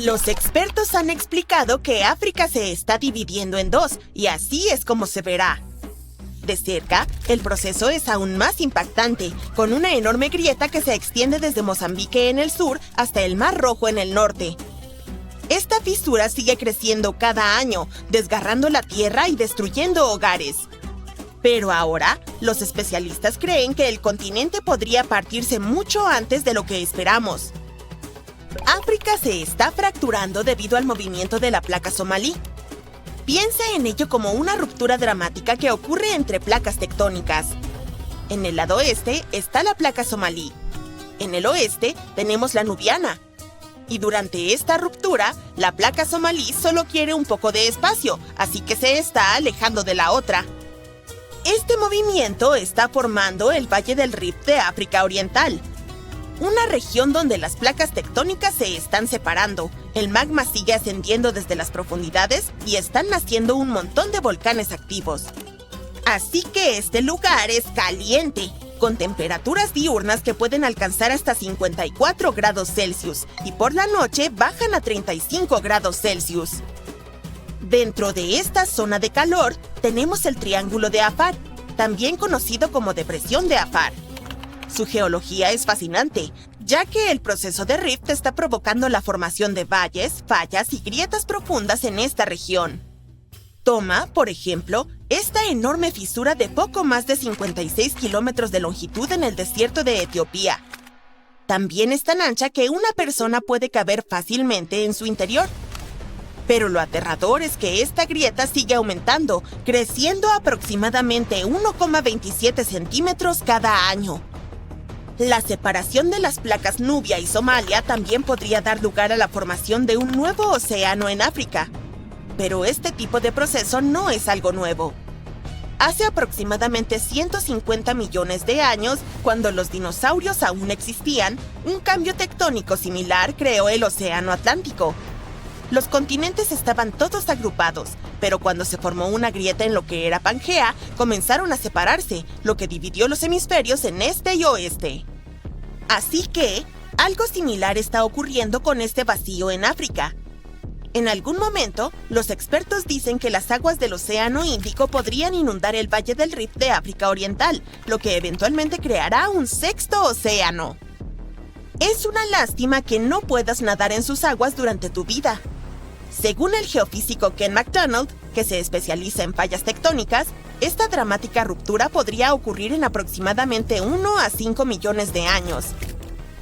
Los expertos han explicado que África se está dividiendo en dos, y así es como se verá. De cerca, el proceso es aún más impactante, con una enorme grieta que se extiende desde Mozambique en el sur hasta el Mar Rojo en el norte. Esta fisura sigue creciendo cada año, desgarrando la tierra y destruyendo hogares. Pero ahora, los especialistas creen que el continente podría partirse mucho antes de lo que esperamos. África se está fracturando debido al movimiento de la placa somalí. Piensa en ello como una ruptura dramática que ocurre entre placas tectónicas. En el lado este está la placa somalí. En el oeste tenemos la nubiana. Y durante esta ruptura, la placa somalí solo quiere un poco de espacio, así que se está alejando de la otra. Este movimiento está formando el Valle del Rift de África Oriental, una región donde las placas tectónicas se están separando, el magma sigue ascendiendo desde las profundidades y están naciendo un montón de volcanes activos. Así que este lugar es caliente, con temperaturas diurnas que pueden alcanzar hasta 54 grados Celsius y por la noche bajan a 35 grados Celsius. Dentro de esta zona de calor tenemos el Triángulo de Afar, también conocido como Depresión de Afar. Su geología es fascinante, ya que el proceso de rift está provocando la formación de valles, fallas y grietas profundas en esta región. Toma, por ejemplo, esta enorme fisura de poco más de 56 kilómetros de longitud en el desierto de Etiopía. También es tan ancha que una persona puede caber fácilmente en su interior. Pero lo aterrador es que esta grieta sigue aumentando, creciendo aproximadamente 1,27 centímetros cada año. La separación de las placas Nubia y Somalia también podría dar lugar a la formación de un nuevo océano en África. Pero este tipo de proceso no es algo nuevo. Hace aproximadamente 150 millones de años, cuando los dinosaurios aún existían, un cambio tectónico similar creó el Océano Atlántico. Los continentes estaban todos agrupados, pero cuando se formó una grieta en lo que era Pangea, comenzaron a separarse, lo que dividió los hemisferios en este y oeste. Así que, algo similar está ocurriendo con este vacío en África. En algún momento, los expertos dicen que las aguas del Océano Índico podrían inundar el Valle del Rift de África Oriental, lo que eventualmente creará un sexto océano. Es una lástima que no puedas nadar en sus aguas durante tu vida. Según el geofísico Ken McDonald, que se especializa en fallas tectónicas, esta dramática ruptura podría ocurrir en aproximadamente 1 a 5 millones de años.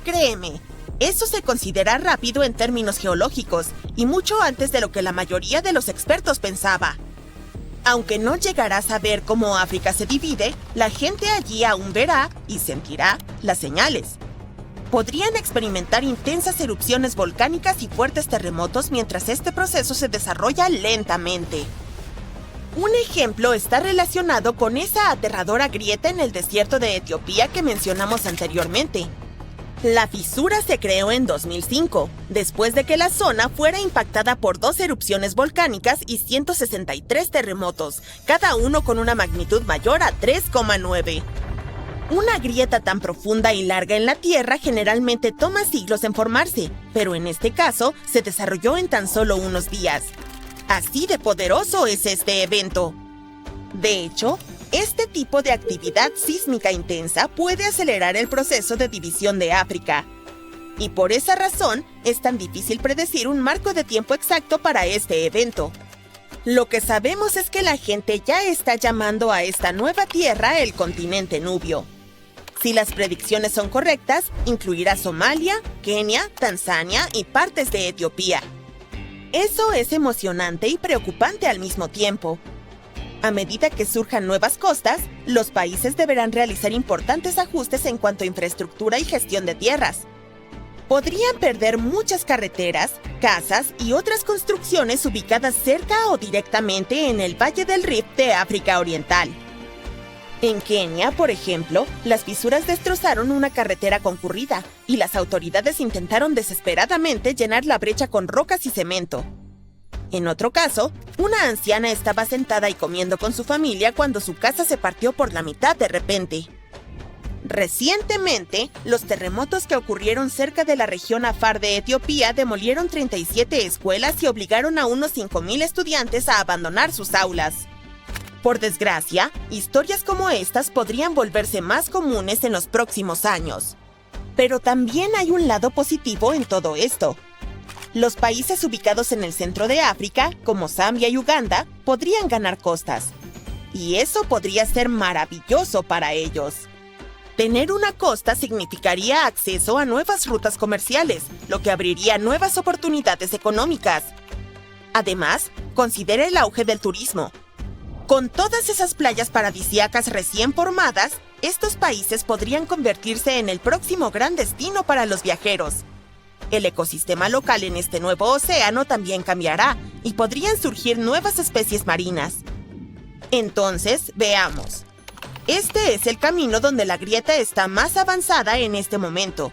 Créeme, eso se considera rápido en términos geológicos y mucho antes de lo que la mayoría de los expertos pensaba. Aunque no llegarás a ver cómo África se divide, la gente allí aún verá y sentirá las señales. Podrían experimentar intensas erupciones volcánicas y fuertes terremotos mientras este proceso se desarrolla lentamente. Un ejemplo está relacionado con esa aterradora grieta en el desierto de Etiopía que mencionamos anteriormente. La fisura se creó en 2005, después de que la zona fuera impactada por 2 erupciones volcánicas y 163 terremotos, cada uno con una magnitud mayor a 3,9. Una grieta tan profunda y larga en la Tierra generalmente toma siglos en formarse, pero en este caso se desarrolló en tan solo unos días. Así de poderoso es este evento. De hecho, este tipo de actividad sísmica intensa puede acelerar el proceso de división de África. Y por esa razón, es tan difícil predecir un marco de tiempo exacto para este evento. Lo que sabemos es que la gente ya está llamando a esta nueva tierra el continente nubio. Si las predicciones son correctas, incluirá Somalia, Kenia, Tanzania y partes de Etiopía. Eso es emocionante y preocupante al mismo tiempo. A medida que surjan nuevas costas, los países deberán realizar importantes ajustes en cuanto a infraestructura y gestión de tierras. Podrían perder muchas carreteras, casas y otras construcciones ubicadas cerca o directamente en el Valle del Rift de África Oriental. En Kenia, por ejemplo, las fisuras destrozaron una carretera concurrida y las autoridades intentaron desesperadamente llenar la brecha con rocas y cemento. En otro caso, una anciana estaba sentada y comiendo con su familia cuando su casa se partió por la mitad de repente. Recientemente, los terremotos que ocurrieron cerca de la región Afar de Etiopía demolieron 37 escuelas y obligaron a unos 5,000 estudiantes a abandonar sus aulas. Por desgracia, historias como estas podrían volverse más comunes en los próximos años. Pero también hay un lado positivo en todo esto. Los países ubicados en el centro de África, como Zambia y Uganda, podrían ganar costas. Y eso podría ser maravilloso para ellos. Tener una costa significaría acceso a nuevas rutas comerciales, lo que abriría nuevas oportunidades económicas. Además, considere el auge del turismo. Con todas esas playas paradisíacas recién formadas, estos países podrían convertirse en el próximo gran destino para los viajeros. El ecosistema local en este nuevo océano también cambiará y podrían surgir nuevas especies marinas. Entonces, veamos. Este es el camino donde la grieta está más avanzada en este momento.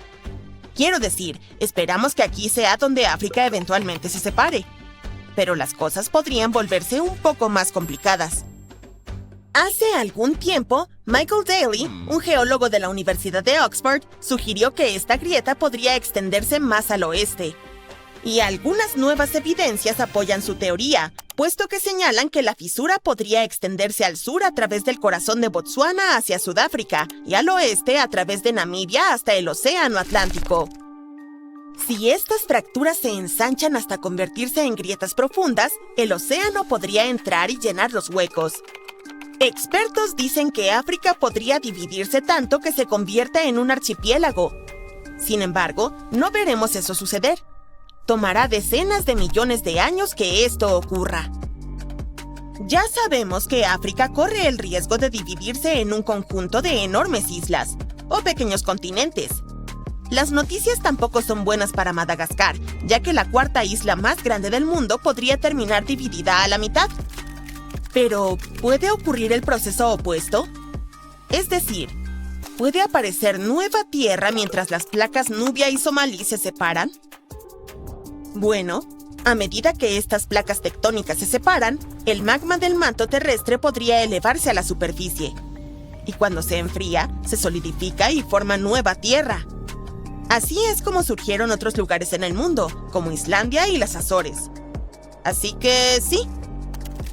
Quiero decir, esperamos que aquí sea donde África eventualmente se separe. Pero las cosas podrían volverse un poco más complicadas. Hace algún tiempo, Michael Daly, un geólogo de la Universidad de Oxford, sugirió que esta grieta podría extenderse más al oeste. Y algunas nuevas evidencias apoyan su teoría, puesto que señalan que la fisura podría extenderse al sur a través del corazón de Botsuana hacia Sudáfrica y al oeste a través de Namibia hasta el Océano Atlántico. Si estas fracturas se ensanchan hasta convertirse en grietas profundas, el océano podría entrar y llenar los huecos. Expertos dicen que África podría dividirse tanto que se convierta en un archipiélago. Sin embargo, no veremos eso suceder. Tomará decenas de millones de años que esto ocurra. Ya sabemos que África corre el riesgo de dividirse en un conjunto de enormes islas, o pequeños continentes. Las noticias tampoco son buenas para Madagascar, ya que la cuarta isla más grande del mundo podría terminar dividida a la mitad. Pero, ¿puede ocurrir el proceso opuesto? Es decir, ¿puede aparecer nueva tierra mientras las placas Nubia y Somalí se separan? Bueno, a medida que estas placas tectónicas se separan, el magma del manto terrestre podría elevarse a la superficie. Y cuando se enfría, se solidifica y forma nueva tierra. Así es como surgieron otros lugares en el mundo, como Islandia y las Azores. Así que sí,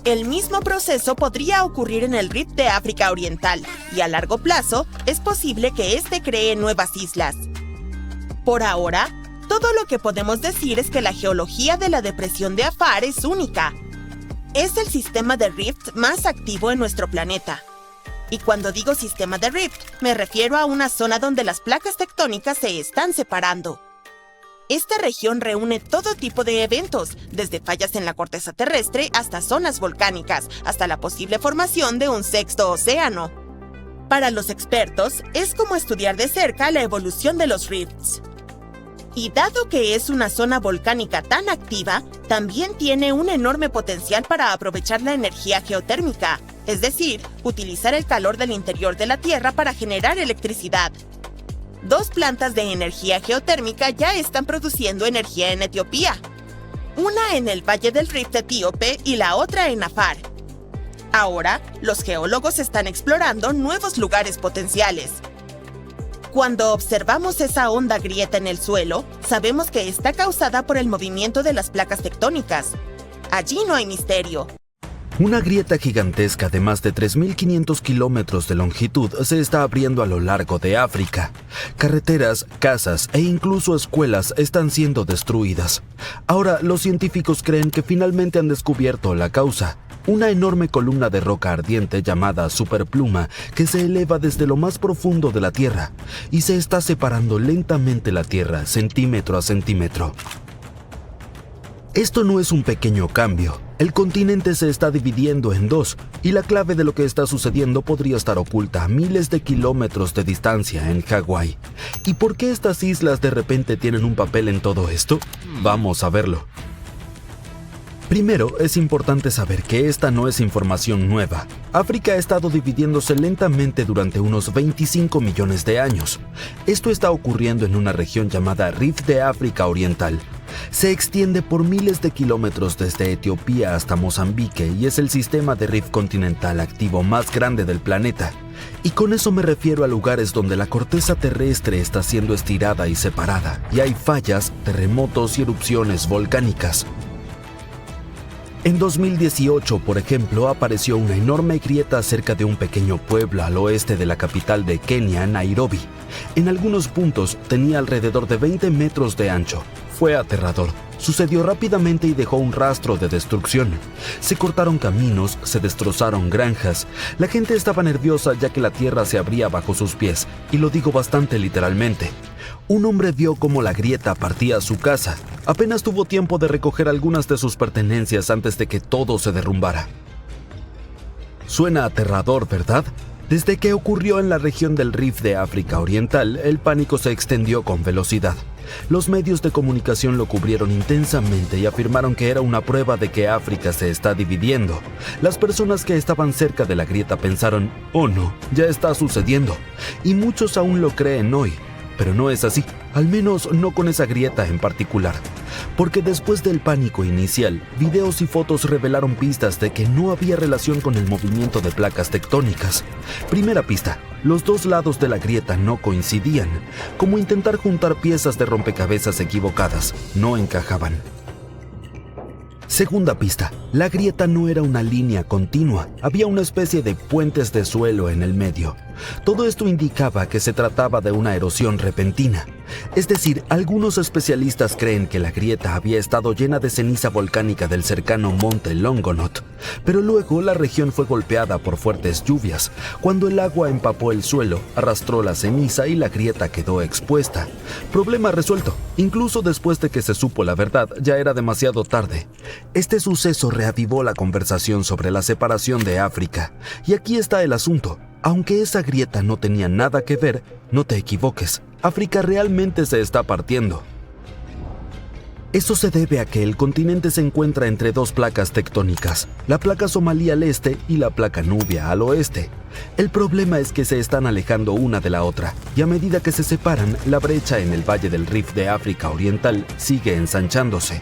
el mismo proceso podría ocurrir en el Rift de África Oriental, y a largo plazo es posible que este cree nuevas islas. Por ahora, todo lo que podemos decir es que la geología de la depresión de Afar es única. Es el sistema de Rift más activo en nuestro planeta. Y cuando digo sistema de Rift, me refiero a una zona donde las placas tectónicas se están separando. Esta región reúne todo tipo de eventos, desde fallas en la corteza terrestre hasta zonas volcánicas, hasta la posible formación de un sexto océano. Para los expertos, es como estudiar de cerca la evolución de los rifts. Y dado que es una zona volcánica tan activa, también tiene un enorme potencial para aprovechar la energía geotérmica, es decir, utilizar el calor del interior de la Tierra para generar electricidad. 2 plantas de energía geotérmica ya están produciendo energía en Etiopía. Una en el Valle del Rift etíope y la otra en Afar. Ahora, los geólogos están explorando nuevos lugares potenciales. Cuando observamos esa honda grieta en el suelo, sabemos que está causada por el movimiento de las placas tectónicas. Allí no hay misterio. Una grieta gigantesca de más de 3.500 kilómetros de longitud se está abriendo a lo largo de África. Carreteras, casas e incluso escuelas están siendo destruidas. Ahora, los científicos creen que finalmente han descubierto la causa. Una enorme columna de roca ardiente llamada superpluma que se eleva desde lo más profundo de la Tierra y se está separando lentamente la Tierra centímetro a centímetro. Esto no es un pequeño cambio. El continente se está dividiendo en 2 y la clave de lo que está sucediendo podría estar oculta a miles de kilómetros de distancia en Hawái. ¿Y por qué estas islas de repente tienen un papel en todo esto? Vamos a verlo. Primero, es importante saber que esta no es información nueva. África ha estado dividiéndose lentamente durante unos 25 millones de años. Esto está ocurriendo en una región llamada Rift de África Oriental. Se extiende por miles de kilómetros desde Etiopía hasta Mozambique y es el sistema de rift continental activo más grande del planeta. Y con eso me refiero a lugares donde la corteza terrestre está siendo estirada y separada, y hay fallas, terremotos y erupciones volcánicas. En 2018, por ejemplo, apareció una enorme grieta cerca de un pequeño pueblo al oeste de la capital de Kenia, Nairobi. En algunos puntos tenía alrededor de 20 metros de ancho. Fue aterrador. Sucedió rápidamente y dejó un rastro de destrucción. Se cortaron caminos, se destrozaron granjas. La gente estaba nerviosa ya que la tierra se abría bajo sus pies, y lo digo bastante literalmente. Un hombre vio cómo la grieta partía su casa. Apenas tuvo tiempo de recoger algunas de sus pertenencias antes de que todo se derrumbara. Suena aterrador, ¿verdad? Desde que ocurrió en la región del Rift de África Oriental, el pánico se extendió con velocidad. Los medios de comunicación lo cubrieron intensamente y afirmaron que era una prueba de que África se está dividiendo. Las personas que estaban cerca de la grieta pensaron, «Oh no, ya está sucediendo». Y muchos aún lo creen hoy. Pero no es así, al menos no con esa grieta en particular. Porque después del pánico inicial, videos y fotos revelaron pistas de que no había relación con el movimiento de placas tectónicas. Primera pista, los dos lados de la grieta no coincidían, como intentar juntar piezas de rompecabezas equivocadas, no encajaban. Segunda pista, la grieta no era una línea continua, había una especie de puentes de suelo en el medio. Todo esto indicaba que se trataba de una erosión repentina. Es decir, algunos especialistas creen que la grieta había estado llena de ceniza volcánica del cercano monte Longonot, pero luego la región fue golpeada por fuertes lluvias. Cuando el agua empapó el suelo, arrastró la ceniza y la grieta quedó expuesta. Problema resuelto. Incluso después de que se supo la verdad, ya era demasiado tarde. Este suceso reavivó la conversación sobre la separación de África. Y aquí está el asunto. Aunque esa grieta no tenía nada que ver, no te equivoques. África realmente se está partiendo. Eso se debe a que el continente se encuentra entre dos placas tectónicas, la placa somalí al este y la placa nubia al oeste. El problema es que se están alejando una de la otra, y a medida que se separan, la brecha en el Valle del Rift de África Oriental sigue ensanchándose.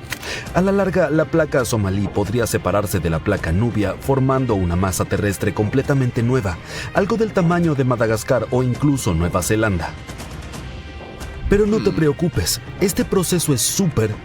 A la larga, la placa somalí podría separarse de la placa nubia, formando una masa terrestre completamente nueva, algo del tamaño de Madagascar o incluso Nueva Zelanda. Pero no te preocupes, este proceso es súper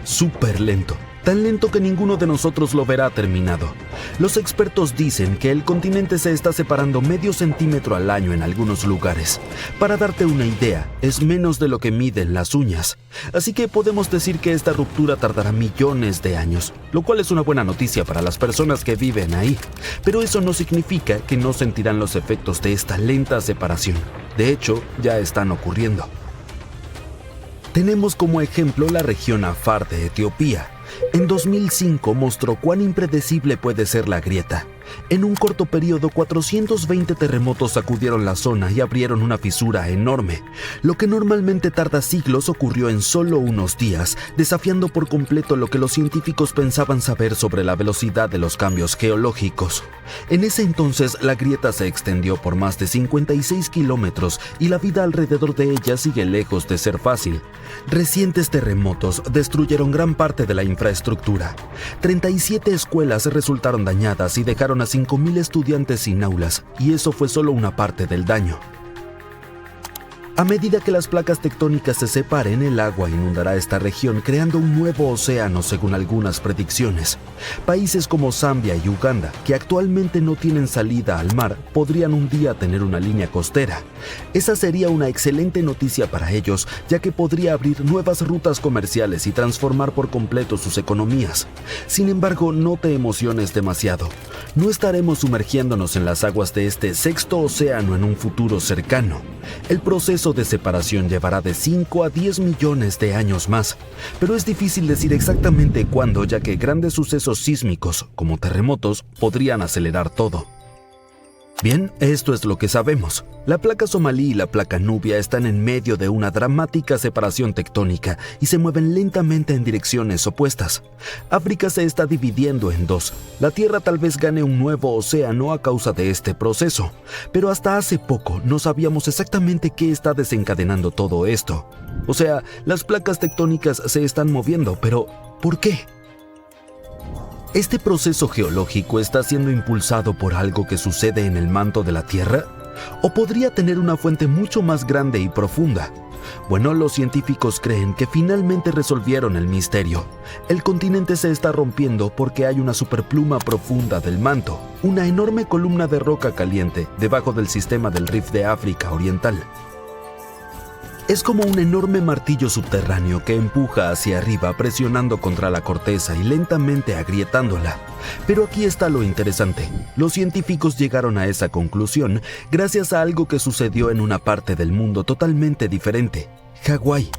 lento. Tan lento que ninguno de nosotros lo verá terminado. Los expertos dicen que el continente se está separando medio centímetro al año en algunos lugares. Para darte una idea, es menos de lo que miden las uñas. Así que podemos decir que esta ruptura tardará millones de años, lo cual es una buena noticia para las personas que viven ahí. Pero eso no significa que no sentirán los efectos de esta lenta separación. De hecho, ya están ocurriendo. Tenemos como ejemplo la región Afar de Etiopía. En 2005 mostró cuán impredecible puede ser la grieta. En un corto periodo, 420 terremotos sacudieron la zona y abrieron una fisura enorme. Lo que normalmente tarda siglos ocurrió en solo unos días, desafiando por completo lo que los científicos pensaban saber sobre la velocidad de los cambios geológicos. En ese entonces, la grieta se extendió por más de 56 kilómetros y la vida alrededor de ella sigue lejos de ser fácil. Recientes terremotos destruyeron gran parte de la infraestructura. 37 escuelas resultaron dañadas y dejaron a 5,000 estudiantes sin aulas, y eso fue solo una parte del daño. A medida que las placas tectónicas se separen, el agua inundará esta región, creando un nuevo océano según algunas predicciones. Países como Zambia y Uganda, que actualmente no tienen salida al mar, podrían un día tener una línea costera. Esa sería una excelente noticia para ellos, ya que podría abrir nuevas rutas comerciales y transformar por completo sus economías. Sin embargo, no te emociones demasiado. No estaremos sumergiéndonos en las aguas de este sexto océano en un futuro cercano. El proceso de separación llevará de 5 a 10 millones de años más, pero es difícil decir exactamente cuándo, ya que grandes sucesos sísmicos, como terremotos, podrían acelerar todo. Bien, esto es lo que sabemos. La placa somalí y la placa nubia están en medio de una dramática separación tectónica y se mueven lentamente en direcciones opuestas. África se está dividiendo en dos. La Tierra tal vez gane un nuevo océano a causa de este proceso, pero hasta hace poco no sabíamos exactamente qué está desencadenando todo esto. O sea, las placas tectónicas se están moviendo, pero ¿por qué? ¿Este proceso geológico está siendo impulsado por algo que sucede en el manto de la Tierra? ¿O podría tener una fuente mucho más grande y profunda? Bueno, los científicos creen que finalmente resolvieron el misterio. El continente se está rompiendo porque hay una superpluma profunda del manto, una enorme columna de roca caliente debajo del sistema del Rift de África Oriental. Es como un enorme martillo subterráneo que empuja hacia arriba presionando contra la corteza y lentamente agrietándola. Pero aquí está lo interesante. Los científicos llegaron a esa conclusión gracias a algo que sucedió en una parte del mundo totalmente diferente: Hawái.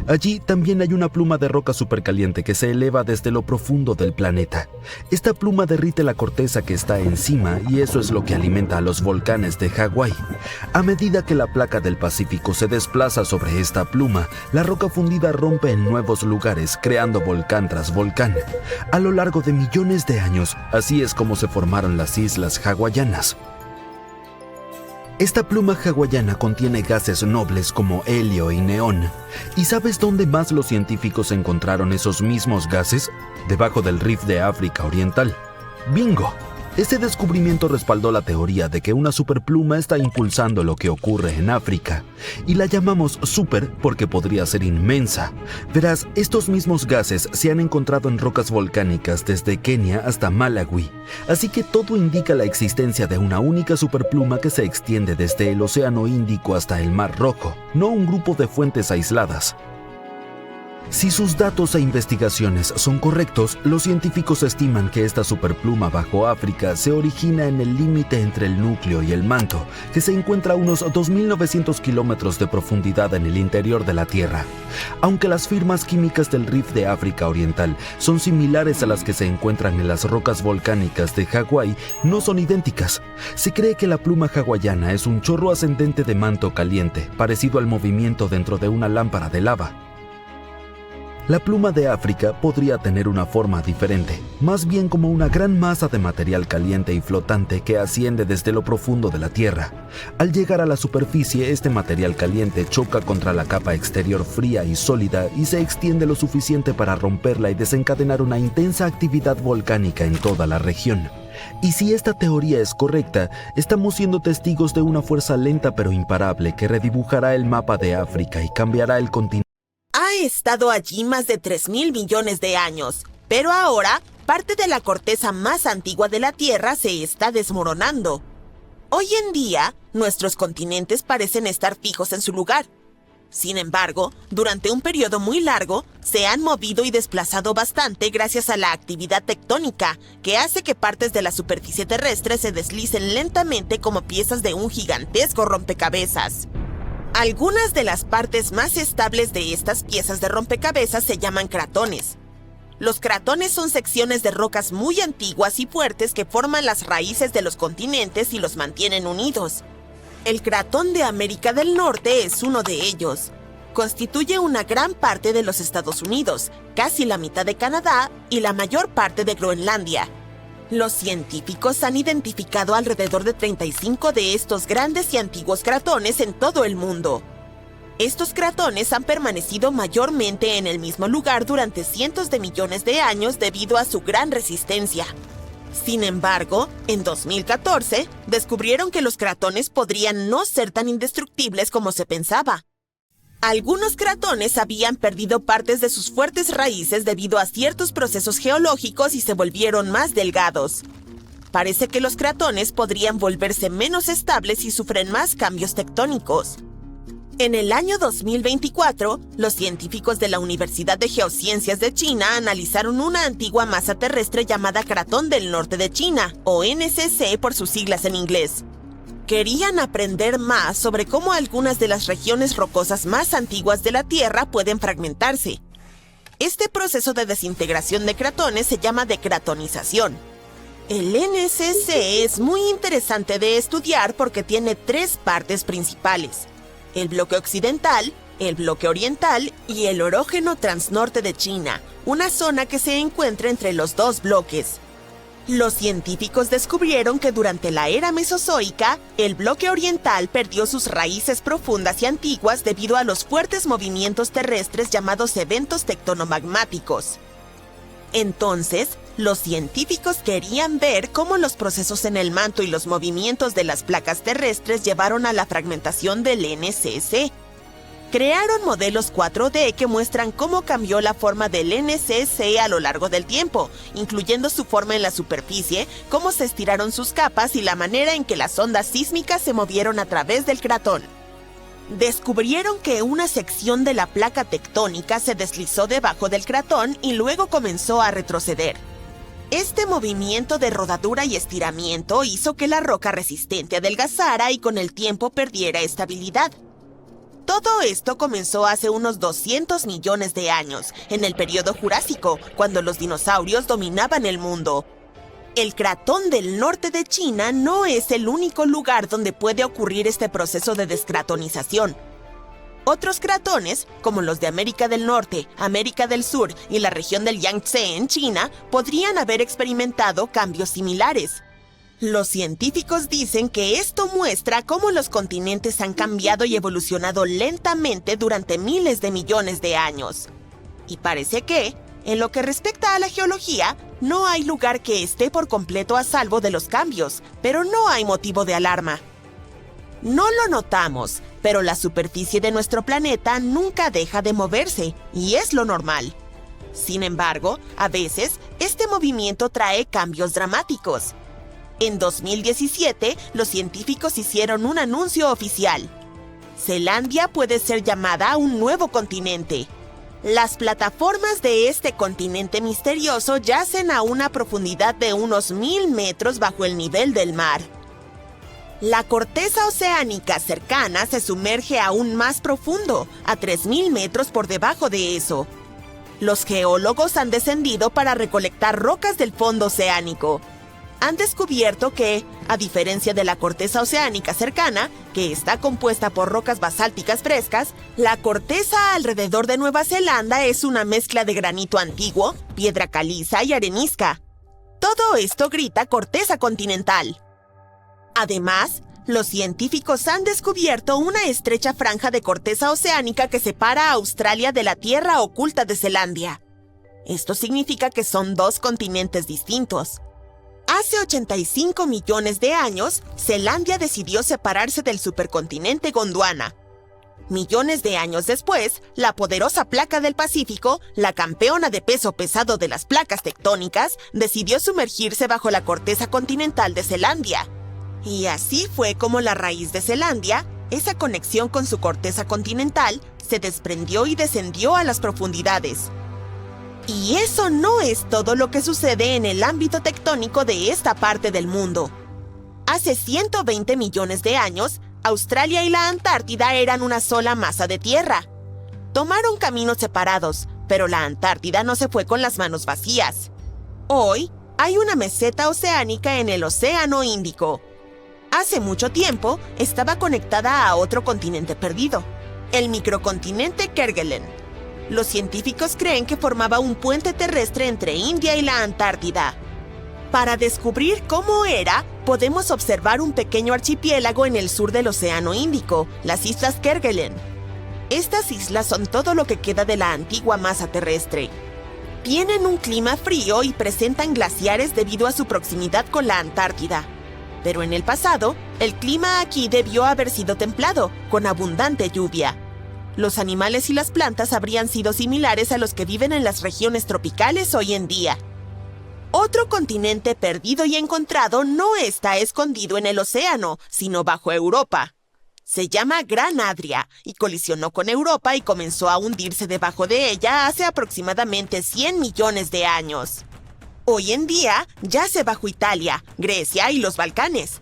Allí también hay una pluma de roca supercaliente que se eleva desde lo profundo del planeta. Esta pluma derrite la corteza que está encima y eso es lo que alimenta a los volcanes de Hawái. A medida que la placa del Pacífico se desplaza sobre esta pluma, la roca fundida rompe en nuevos lugares, creando volcán tras volcán. A lo largo de millones de años, así es como se formaron las islas hawaianas. Esta pluma hawaiana contiene gases nobles como helio y neón. ¿Y sabes dónde más los científicos encontraron esos mismos gases? Debajo del Rift de África Oriental. ¡Bingo! Ese descubrimiento respaldó la teoría de que una superpluma está impulsando lo que ocurre en África. Y la llamamos super porque podría ser inmensa. Verás, estos mismos gases se han encontrado en rocas volcánicas desde Kenia hasta Malawi. Así que todo indica la existencia de una única superpluma que se extiende desde el Océano Índico hasta el Mar Rojo, no un grupo de fuentes aisladas. Si sus datos e investigaciones son correctos, los científicos estiman que esta superpluma bajo África se origina en el límite entre el núcleo y el manto, que se encuentra a unos 2.900 kilómetros de profundidad en el interior de la Tierra. Aunque las firmas químicas del Rift de África Oriental son similares a las que se encuentran en las rocas volcánicas de Hawái, no son idénticas. Se cree que la pluma hawaiana es un chorro ascendente de manto caliente, parecido al movimiento dentro de una lámpara de lava. La pluma de África podría tener una forma diferente, más bien como una gran masa de material caliente y flotante que asciende desde lo profundo de la Tierra. Al llegar a la superficie, este material caliente choca contra la capa exterior fría y sólida y se extiende lo suficiente para romperla y desencadenar una intensa actividad volcánica en toda la región. Y si esta teoría es correcta, estamos siendo testigos de una fuerza lenta pero imparable que redibujará el mapa de África y cambiará el continente. Ha estado allí más de 3.000 millones de años, pero ahora parte de la corteza más antigua de la Tierra se está desmoronando. Hoy en día, nuestros continentes parecen estar fijos en su lugar. Sin embargo, durante un periodo muy largo, se han movido y desplazado bastante gracias a la actividad tectónica, que hace que partes de la superficie terrestre se deslicen lentamente como piezas de un gigantesco rompecabezas. Algunas de las partes más estables de estas piezas de rompecabezas se llaman cratones. Los cratones son secciones de rocas muy antiguas y fuertes que forman las raíces de los continentes y los mantienen unidos. El cratón de América del Norte es uno de ellos. Constituye una gran parte de los Estados Unidos, casi la mitad de Canadá y la mayor parte de Groenlandia. Los científicos han identificado alrededor de 35 de estos grandes y antiguos cratones en todo el mundo. Estos cratones han permanecido mayormente en el mismo lugar durante cientos de millones de años debido a su gran resistencia. Sin embargo, en 2014, descubrieron que los cratones podrían no ser tan indestructibles como se pensaba. Algunos cratones habían perdido partes de sus fuertes raíces debido a ciertos procesos geológicos y se volvieron más delgados. Parece que los cratones podrían volverse menos estables y sufren más cambios tectónicos. En el año 2024, los científicos de la Universidad de Geociencias de China analizaron una antigua masa terrestre llamada Cratón del Norte de China, o NCC por sus siglas en inglés. Querían aprender más sobre cómo algunas de las regiones rocosas más antiguas de la Tierra pueden fragmentarse. Este proceso de desintegración de cratones se llama decratonización. El NCC es muy interesante de estudiar porque tiene tres partes principales: el bloque occidental, el bloque oriental y el orógeno transnorte de China, una zona que se encuentra entre los dos bloques. Los científicos descubrieron que durante la era mesozoica, el bloque oriental perdió sus raíces profundas y antiguas debido a los fuertes movimientos terrestres llamados eventos tectonomagmáticos. Entonces, los científicos querían ver cómo los procesos en el manto y los movimientos de las placas terrestres llevaron a la fragmentación del NCC. Crearon modelos 4D que muestran cómo cambió la forma del NCC a lo largo del tiempo, incluyendo su forma en la superficie, cómo se estiraron sus capas y la manera en que las ondas sísmicas se movieron a través del cratón. Descubrieron que una sección de la placa tectónica se deslizó debajo del cratón y luego comenzó a retroceder. Este movimiento de rodadura y estiramiento hizo que la roca resistente adelgazara y con el tiempo perdiera estabilidad. Todo esto comenzó hace unos 200 millones de años, en el período Jurásico, cuando los dinosaurios dominaban el mundo. El cratón del norte de China no es el único lugar donde puede ocurrir este proceso de descratonización. Otros cratones, como los de América del Norte, América del Sur y la región del Yangtze en China, podrían haber experimentado cambios similares. Los científicos dicen que esto muestra cómo los continentes han cambiado y evolucionado lentamente durante miles de millones de años. Y parece que, en lo que respecta a la geología, no hay lugar que esté por completo a salvo de los cambios, pero no hay motivo de alarma. No lo notamos, pero la superficie de nuestro planeta nunca deja de moverse, y es lo normal. Sin embargo, a veces, este movimiento trae cambios dramáticos. En 2017, los científicos hicieron un anuncio oficial. Zelandia puede ser llamada un nuevo continente. Las plataformas de este continente misterioso yacen a una profundidad de unos 1000 metros bajo el nivel del mar. La corteza oceánica cercana se sumerge aún más profundo, a 3000 metros por debajo de eso. Los geólogos han descendido para recolectar rocas del fondo oceánico. Han descubierto que, a diferencia de la corteza oceánica cercana, que está compuesta por rocas basálticas frescas, la corteza alrededor de Nueva Zelanda es una mezcla de granito antiguo, piedra caliza y arenisca. Todo esto grita corteza continental. Además, los científicos han descubierto una estrecha franja de corteza oceánica que separa a Australia de la tierra oculta de Zelandia. Esto significa que son dos continentes distintos. Hace 85 millones de años, Zelandia decidió separarse del supercontinente Gondwana. Millones de años después, la poderosa placa del Pacífico, la campeona de peso pesado de las placas tectónicas, decidió sumergirse bajo la corteza continental de Zelandia. Y así fue como la raíz de Zelandia, esa conexión con su corteza continental, se desprendió y descendió a las profundidades. Y eso no es todo lo que sucede en el ámbito tectónico de esta parte del mundo. Hace 120 millones de años, Australia y la Antártida eran una sola masa de tierra. Tomaron caminos separados, pero la Antártida no se fue con las manos vacías. Hoy, hay una meseta oceánica en el Océano Índico. Hace mucho tiempo, estaba conectada a otro continente perdido, el microcontinente Kerguelen. Los científicos creen que formaba un puente terrestre entre India y la Antártida. Para descubrir cómo era, podemos observar un pequeño archipiélago en el sur del Océano Índico, las Islas Kerguelen. Estas islas son todo lo que queda de la antigua masa terrestre. Tienen un clima frío y presentan glaciares debido a su proximidad con la Antártida. Pero en el pasado, el clima aquí debió haber sido templado, con abundante lluvia. Los animales y las plantas habrían sido similares a los que viven en las regiones tropicales hoy en día. Otro continente perdido y encontrado no está escondido en el océano, sino bajo Europa. Se llama Gran Adria y colisionó con Europa y comenzó a hundirse debajo de ella hace aproximadamente 100 millones de años. Hoy en día yace bajo Italia, Grecia y los Balcanes.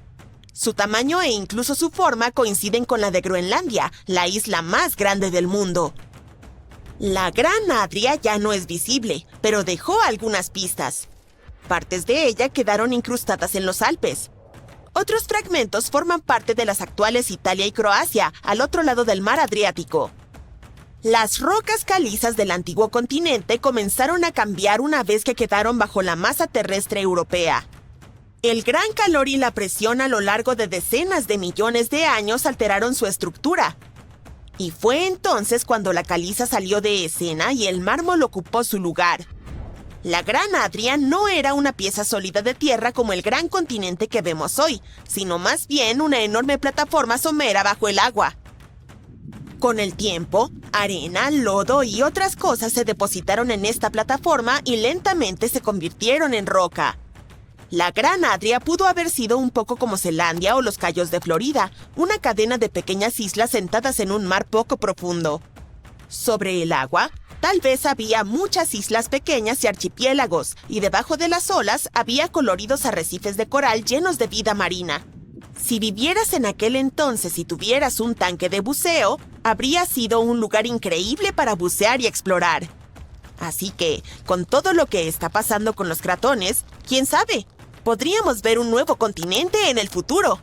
Su tamaño e incluso su forma coinciden con la de Groenlandia, la isla más grande del mundo. La Gran Adria ya no es visible, pero dejó algunas pistas. Partes de ella quedaron incrustadas en los Alpes. Otros fragmentos forman parte de las actuales Italia y Croacia, al otro lado del mar Adriático. Las rocas calizas del antiguo continente comenzaron a cambiar una vez que quedaron bajo la masa terrestre europea. El gran calor y la presión a lo largo de decenas de millones de años alteraron su estructura. Y fue entonces cuando la caliza salió de escena y el mármol ocupó su lugar. La Gran Adria no era una pieza sólida de tierra como el gran continente que vemos hoy, sino más bien una enorme plataforma somera bajo el agua. Con el tiempo, arena, lodo y otras cosas se depositaron en esta plataforma y lentamente se convirtieron en roca. La Gran Adria pudo haber sido un poco como Zelandia o los Cayos de Florida, una cadena de pequeñas islas sentadas en un mar poco profundo. Sobre el agua, tal vez había muchas islas pequeñas y archipiélagos, y debajo de las olas había coloridos arrecifes de coral llenos de vida marina. Si vivieras en aquel entonces y tuvieras un tanque de buceo, habría sido un lugar increíble para bucear y explorar. Así que, con todo lo que está pasando con los cratones, ¿quién sabe? Podríamos ver un nuevo continente en el futuro.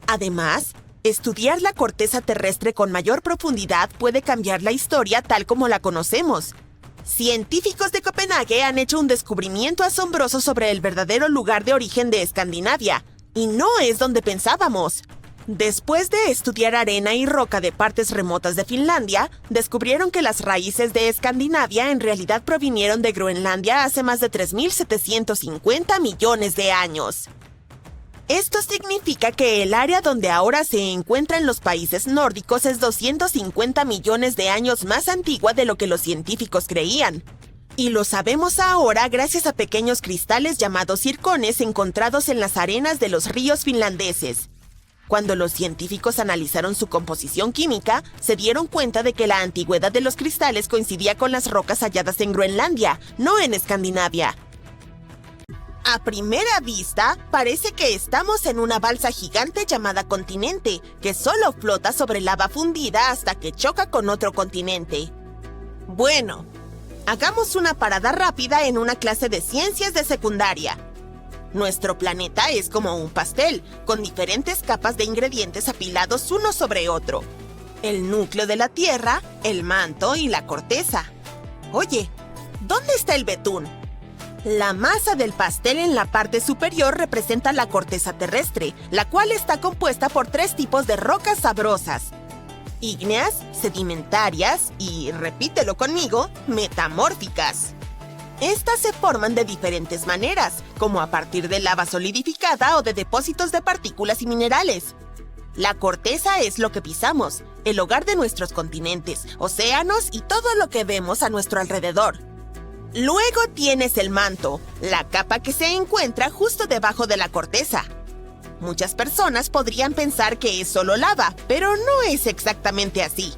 Además, estudiar la corteza terrestre con mayor profundidad puede cambiar la historia tal como la conocemos. Científicos de Copenhague han hecho un descubrimiento asombroso sobre el verdadero lugar de origen de Escandinavia, y no es donde pensábamos. Después de estudiar arena y roca de partes remotas de Finlandia, descubrieron que las raíces de Escandinavia en realidad provinieron de Groenlandia hace más de 3.750 millones de años. Esto significa que el área donde ahora se encuentran los países nórdicos es 250 millones de años más antigua de lo que los científicos creían. Y lo sabemos ahora gracias a pequeños cristales llamados zircones encontrados en las arenas de los ríos finlandeses. Cuando los científicos analizaron su composición química, se dieron cuenta de que la antigüedad de los cristales coincidía con las rocas halladas en Groenlandia, no en Escandinavia. A primera vista, parece que estamos en una balsa gigante llamada continente, que solo flota sobre lava fundida hasta que choca con otro continente. Bueno, hagamos una parada rápida en una clase de ciencias de secundaria. Nuestro planeta es como un pastel, con diferentes capas de ingredientes apilados uno sobre otro. El núcleo de la Tierra, el manto y la corteza. Oye, ¿dónde está el betún? La masa del pastel en la parte superior representa la corteza terrestre, la cual está compuesta por 3 tipos de rocas sabrosas: ígneas, sedimentarias y, repítelo conmigo, metamórficas. Estas se forman de diferentes maneras, como a partir de lava solidificada o de depósitos de partículas y minerales. La corteza es lo que pisamos, el hogar de nuestros continentes, océanos y todo lo que vemos a nuestro alrededor. Luego tienes el manto, la capa que se encuentra justo debajo de la corteza. Muchas personas podrían pensar que es solo lava, pero no es exactamente así.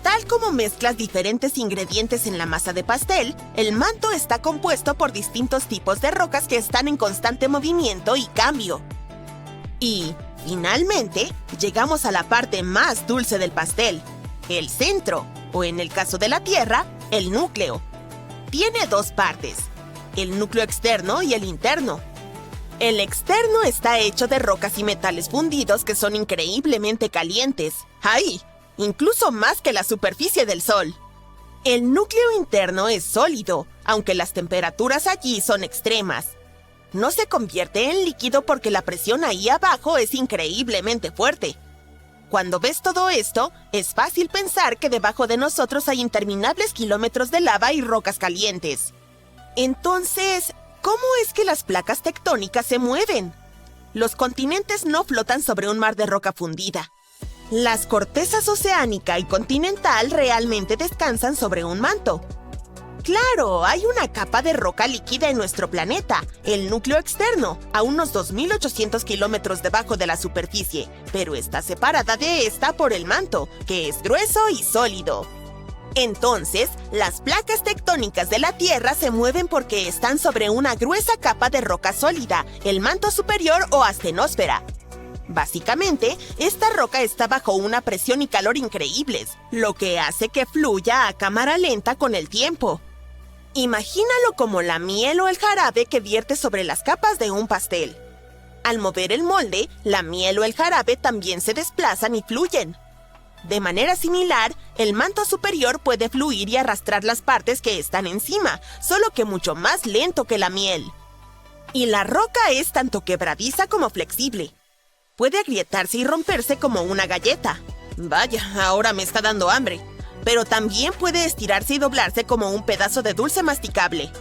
Tal como mezclas diferentes ingredientes en la masa de pastel, el manto está compuesto por distintos tipos de rocas que están en constante movimiento y cambio. Y, finalmente, llegamos a la parte más dulce del pastel, el centro, o en el caso de la Tierra, el núcleo. Tiene 2 partes, el núcleo externo y el interno. El externo está hecho de rocas y metales fundidos que son increíblemente calientes. ¡Ay! Incluso más que la superficie del Sol. El núcleo interno es sólido, aunque las temperaturas allí son extremas. No se convierte en líquido porque la presión ahí abajo es increíblemente fuerte. Cuando ves todo esto, es fácil pensar que debajo de nosotros hay interminables kilómetros de lava y rocas calientes. Entonces, ¿cómo es que las placas tectónicas se mueven? Los continentes no flotan sobre un mar de roca fundida. Las cortezas oceánica y continental realmente descansan sobre un manto. ¡Claro! Hay una capa de roca líquida en nuestro planeta, el núcleo externo, a unos 2.800 kilómetros debajo de la superficie, pero está separada de esta por el manto, que es grueso y sólido. Entonces, las placas tectónicas de la Tierra se mueven porque están sobre una gruesa capa de roca sólida, el manto superior o astenosfera. Básicamente, esta roca está bajo una presión y calor increíbles, lo que hace que fluya a cámara lenta con el tiempo. Imagínalo como la miel o el jarabe que vierte sobre las capas de un pastel. Al mover el molde, la miel o el jarabe también se desplazan y fluyen. De manera similar, el manto superior puede fluir y arrastrar las partes que están encima, solo que mucho más lento que la miel. Y la roca es tanto quebradiza como flexible. Puede agrietarse y romperse como una galleta. Vaya, ahora me está dando hambre. pero también puede estirarse y doblarse como un pedazo de dulce masticable.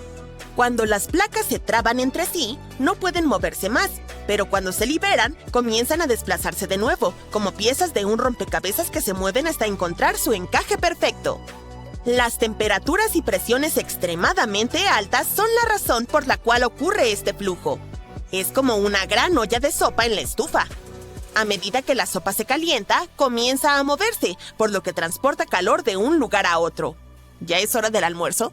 Cuando las placas se traban entre sí, no pueden moverse más, pero cuando se liberan, comienzan a desplazarse de nuevo, como piezas de un rompecabezas que se mueven hasta encontrar su encaje perfecto. Las temperaturas y presiones extremadamente altas son la razón por la cual ocurre este flujo. Es como una gran olla de sopa en la estufa. A medida que la sopa se calienta, comienza a moverse, por lo que transporta calor de un lugar a otro. ¿Ya es hora del almuerzo?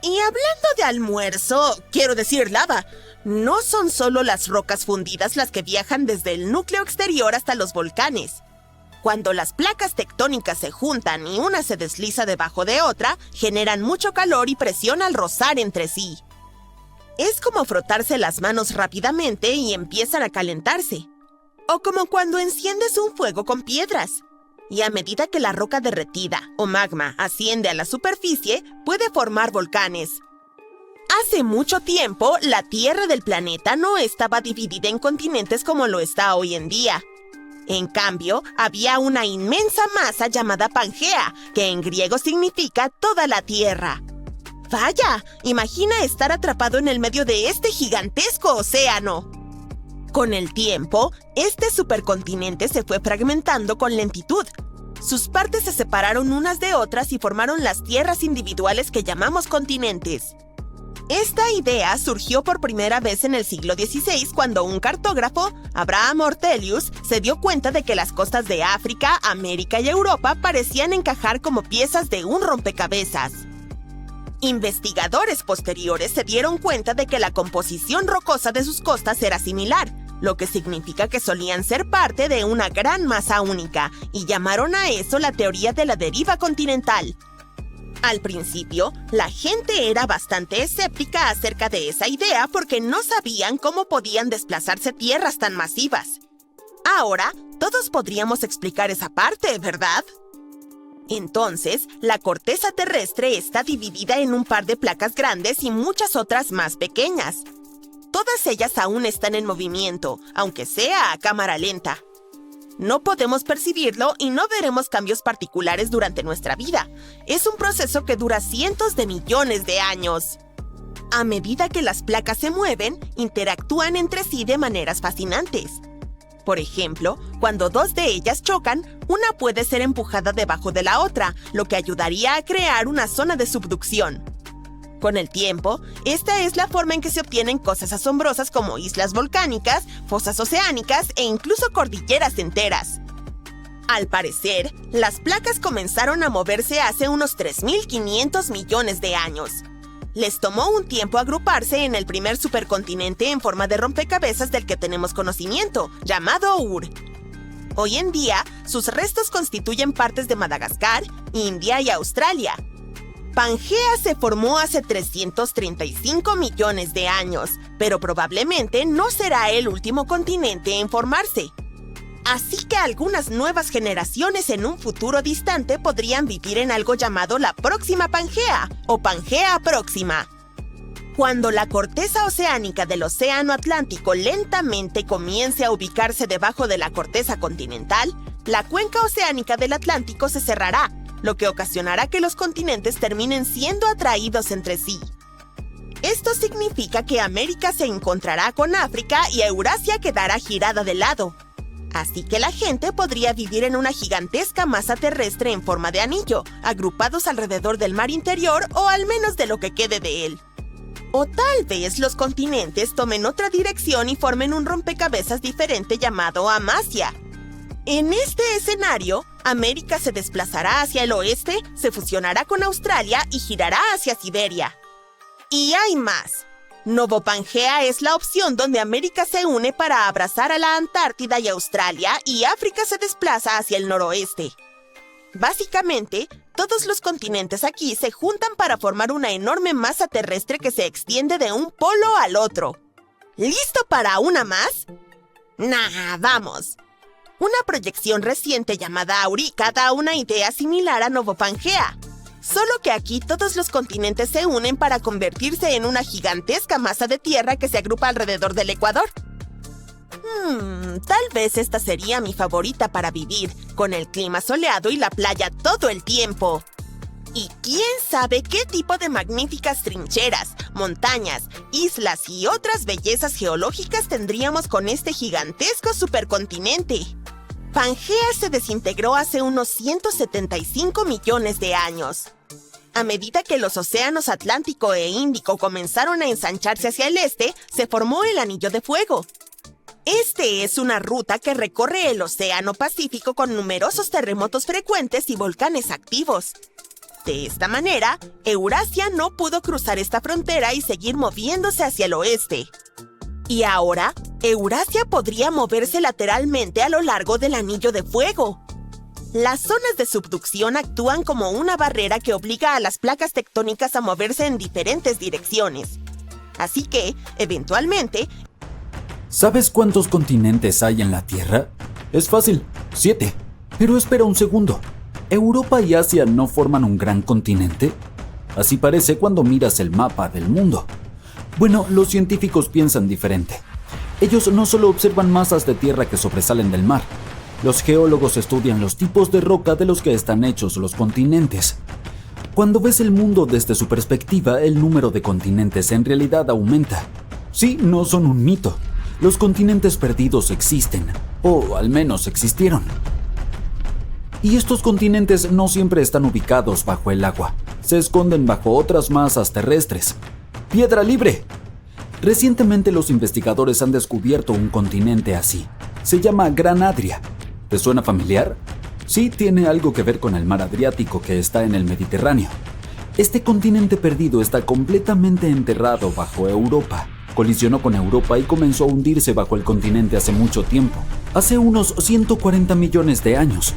Y hablando de almuerzo, quiero decir lava, no son solo las rocas fundidas las que viajan desde el núcleo exterior hasta los volcanes. Cuando las placas tectónicas se juntan y una se desliza debajo de otra, generan mucho calor y presión al rozar entre sí. Es como frotarse las manos rápidamente y empiezan a calentarse. O como cuando enciendes un fuego con piedras. Y a medida que la roca derretida, o magma, asciende a la superficie, puede formar volcanes. Hace mucho tiempo, la Tierra del planeta no estaba dividida en continentes como lo está hoy en día. En cambio, había una inmensa masa llamada Pangea, que en griego significa toda la Tierra. ¡Vaya! Imagina estar atrapado en el medio de este gigantesco océano. Con el tiempo, este supercontinente se fue fragmentando con lentitud. Sus partes se separaron unas de otras y formaron las tierras individuales que llamamos continentes. Esta idea surgió por primera vez en el siglo XVI cuando un cartógrafo, Abraham Ortelius, se dio cuenta de que las costas de África, América y Europa parecían encajar como piezas de un rompecabezas. Investigadores posteriores se dieron cuenta de que la composición rocosa de sus costas era similar, lo que significa que solían ser parte de una gran masa única, y llamaron a eso la teoría de la deriva continental. Al principio, la gente era bastante escéptica acerca de esa idea porque no sabían cómo podían desplazarse tierras tan masivas. Ahora, todos podríamos explicar esa parte, ¿verdad? Entonces, la corteza terrestre está dividida en un par de placas grandes y muchas otras más pequeñas. Todas ellas aún están en movimiento, aunque sea a cámara lenta. No podemos percibirlo y no veremos cambios particulares durante nuestra vida. Es un proceso que dura cientos de millones de años. A medida que las placas se mueven, interactúan entre sí de maneras fascinantes. Por ejemplo, cuando dos de ellas chocan, una puede ser empujada debajo de la otra, lo que ayudaría a crear una zona de subducción. Con el tiempo, esta es la forma en que se obtienen cosas asombrosas como islas volcánicas, fosas oceánicas e incluso cordilleras enteras. Al parecer, las placas comenzaron a moverse hace unos 3.500 millones de años. Les tomó un tiempo agruparse en el primer supercontinente en forma de rompecabezas del que tenemos conocimiento, llamado Ur. Hoy en día, sus restos constituyen partes de Madagascar, India y Australia. Pangea se formó hace 335 millones de años, pero probablemente no será el último continente en formarse. Así que algunas nuevas generaciones en un futuro distante podrían vivir en algo llamado la próxima Pangea, o Pangea próxima. Cuando la corteza oceánica del Océano Atlántico lentamente comience a ubicarse debajo de la corteza continental, la cuenca oceánica del Atlántico se cerrará, lo que ocasionará que los continentes terminen siendo atraídos entre sí. Esto significa que América se encontrará con África y Eurasia quedará girada de lado. Así que la gente podría vivir en una gigantesca masa terrestre en forma de anillo, agrupados alrededor del mar interior o al menos de lo que quede de él. O tal vez los continentes tomen otra dirección y formen un rompecabezas diferente llamado Amasia. En este escenario, América se desplazará hacia el oeste, se fusionará con Australia y girará hacia Siberia. Y hay más. Novopangea es la opción donde América se une para abrazar a la Antártida y Australia y África se desplaza hacia el noroeste. Básicamente, todos los continentes aquí se juntan para formar una enorme masa terrestre que se extiende de un polo al otro. ¿Listo para una más? Nah, vamos. Una proyección reciente llamada Aurica da una idea similar a Novopangea, solo que aquí todos los continentes se unen para convertirse en una gigantesca masa de tierra que se agrupa alrededor del Ecuador. Tal vez esta sería mi favorita para vivir, con el clima soleado y la playa todo el tiempo. Y quién sabe qué tipo de magníficas trincheras, montañas, islas y otras bellezas geológicas tendríamos con este gigantesco supercontinente. Pangea se desintegró hace unos 175 millones de años. A medida que los océanos Atlántico e Índico comenzaron a ensancharse hacia el este, se formó el Anillo de Fuego. Este es una ruta que recorre el Océano Pacífico con numerosos terremotos frecuentes y volcanes activos. De esta manera, Eurasia no pudo cruzar esta frontera y seguir moviéndose hacia el oeste. Y ahora, Eurasia podría moverse lateralmente a lo largo del Anillo de Fuego. Las zonas de subducción actúan como una barrera que obliga a las placas tectónicas a moverse en diferentes direcciones. Así que, eventualmente... ¿Sabes cuántos continentes hay en la Tierra? Es fácil, 7. Pero espera un segundo. ¿Europa y Asia no forman un gran continente? Así parece cuando miras el mapa del mundo. Bueno, los científicos piensan diferente. Ellos no solo observan masas de tierra que sobresalen del mar. Los geólogos estudian los tipos de roca de los que están hechos los continentes. Cuando ves el mundo desde su perspectiva, el número de continentes en realidad aumenta. Sí, no son un mito. Los continentes perdidos existen, o al menos existieron. Y estos continentes no siempre están ubicados bajo el agua. Se esconden bajo otras masas terrestres. ¡Piedra libre! Recientemente los investigadores han descubierto un continente así. Se llama Gran Adria. ¿Te suena familiar? Sí, tiene algo que ver con el mar Adriático que está en el Mediterráneo. Este continente perdido está completamente enterrado bajo Europa. Colisionó con Europa y comenzó a hundirse bajo el continente hace mucho tiempo, hace unos 140 millones de años.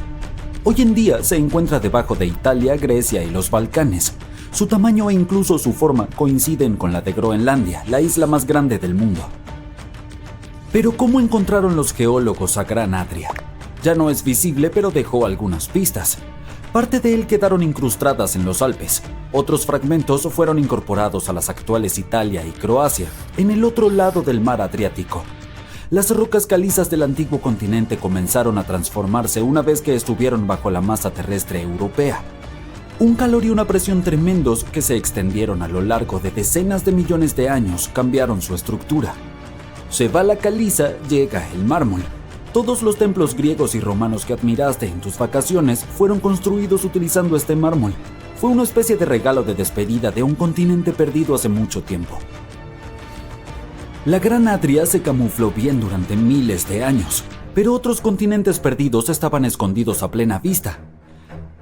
Hoy en día se encuentra debajo de Italia, Grecia y los Balcanes. Su tamaño e incluso su forma coinciden con la de Groenlandia, la isla más grande del mundo. Pero ¿cómo encontraron los geólogos a Gran Adria? Ya no es visible, pero dejó algunas pistas. Parte de él quedaron incrustadas en los Alpes. Otros fragmentos fueron incorporados a las actuales Italia y Croacia, en el otro lado del mar Adriático. Las rocas calizas del antiguo continente comenzaron a transformarse una vez que estuvieron bajo la masa terrestre europea. Un calor y una presión tremendos que se extendieron a lo largo de decenas de millones de años cambiaron su estructura. Se va la caliza, llega el mármol. Todos los templos griegos y romanos que admiraste en tus vacaciones fueron construidos utilizando este mármol. Fue una especie de regalo de despedida de un continente perdido hace mucho tiempo. La Gran Adria se camufló bien durante miles de años, pero otros continentes perdidos estaban escondidos a plena vista.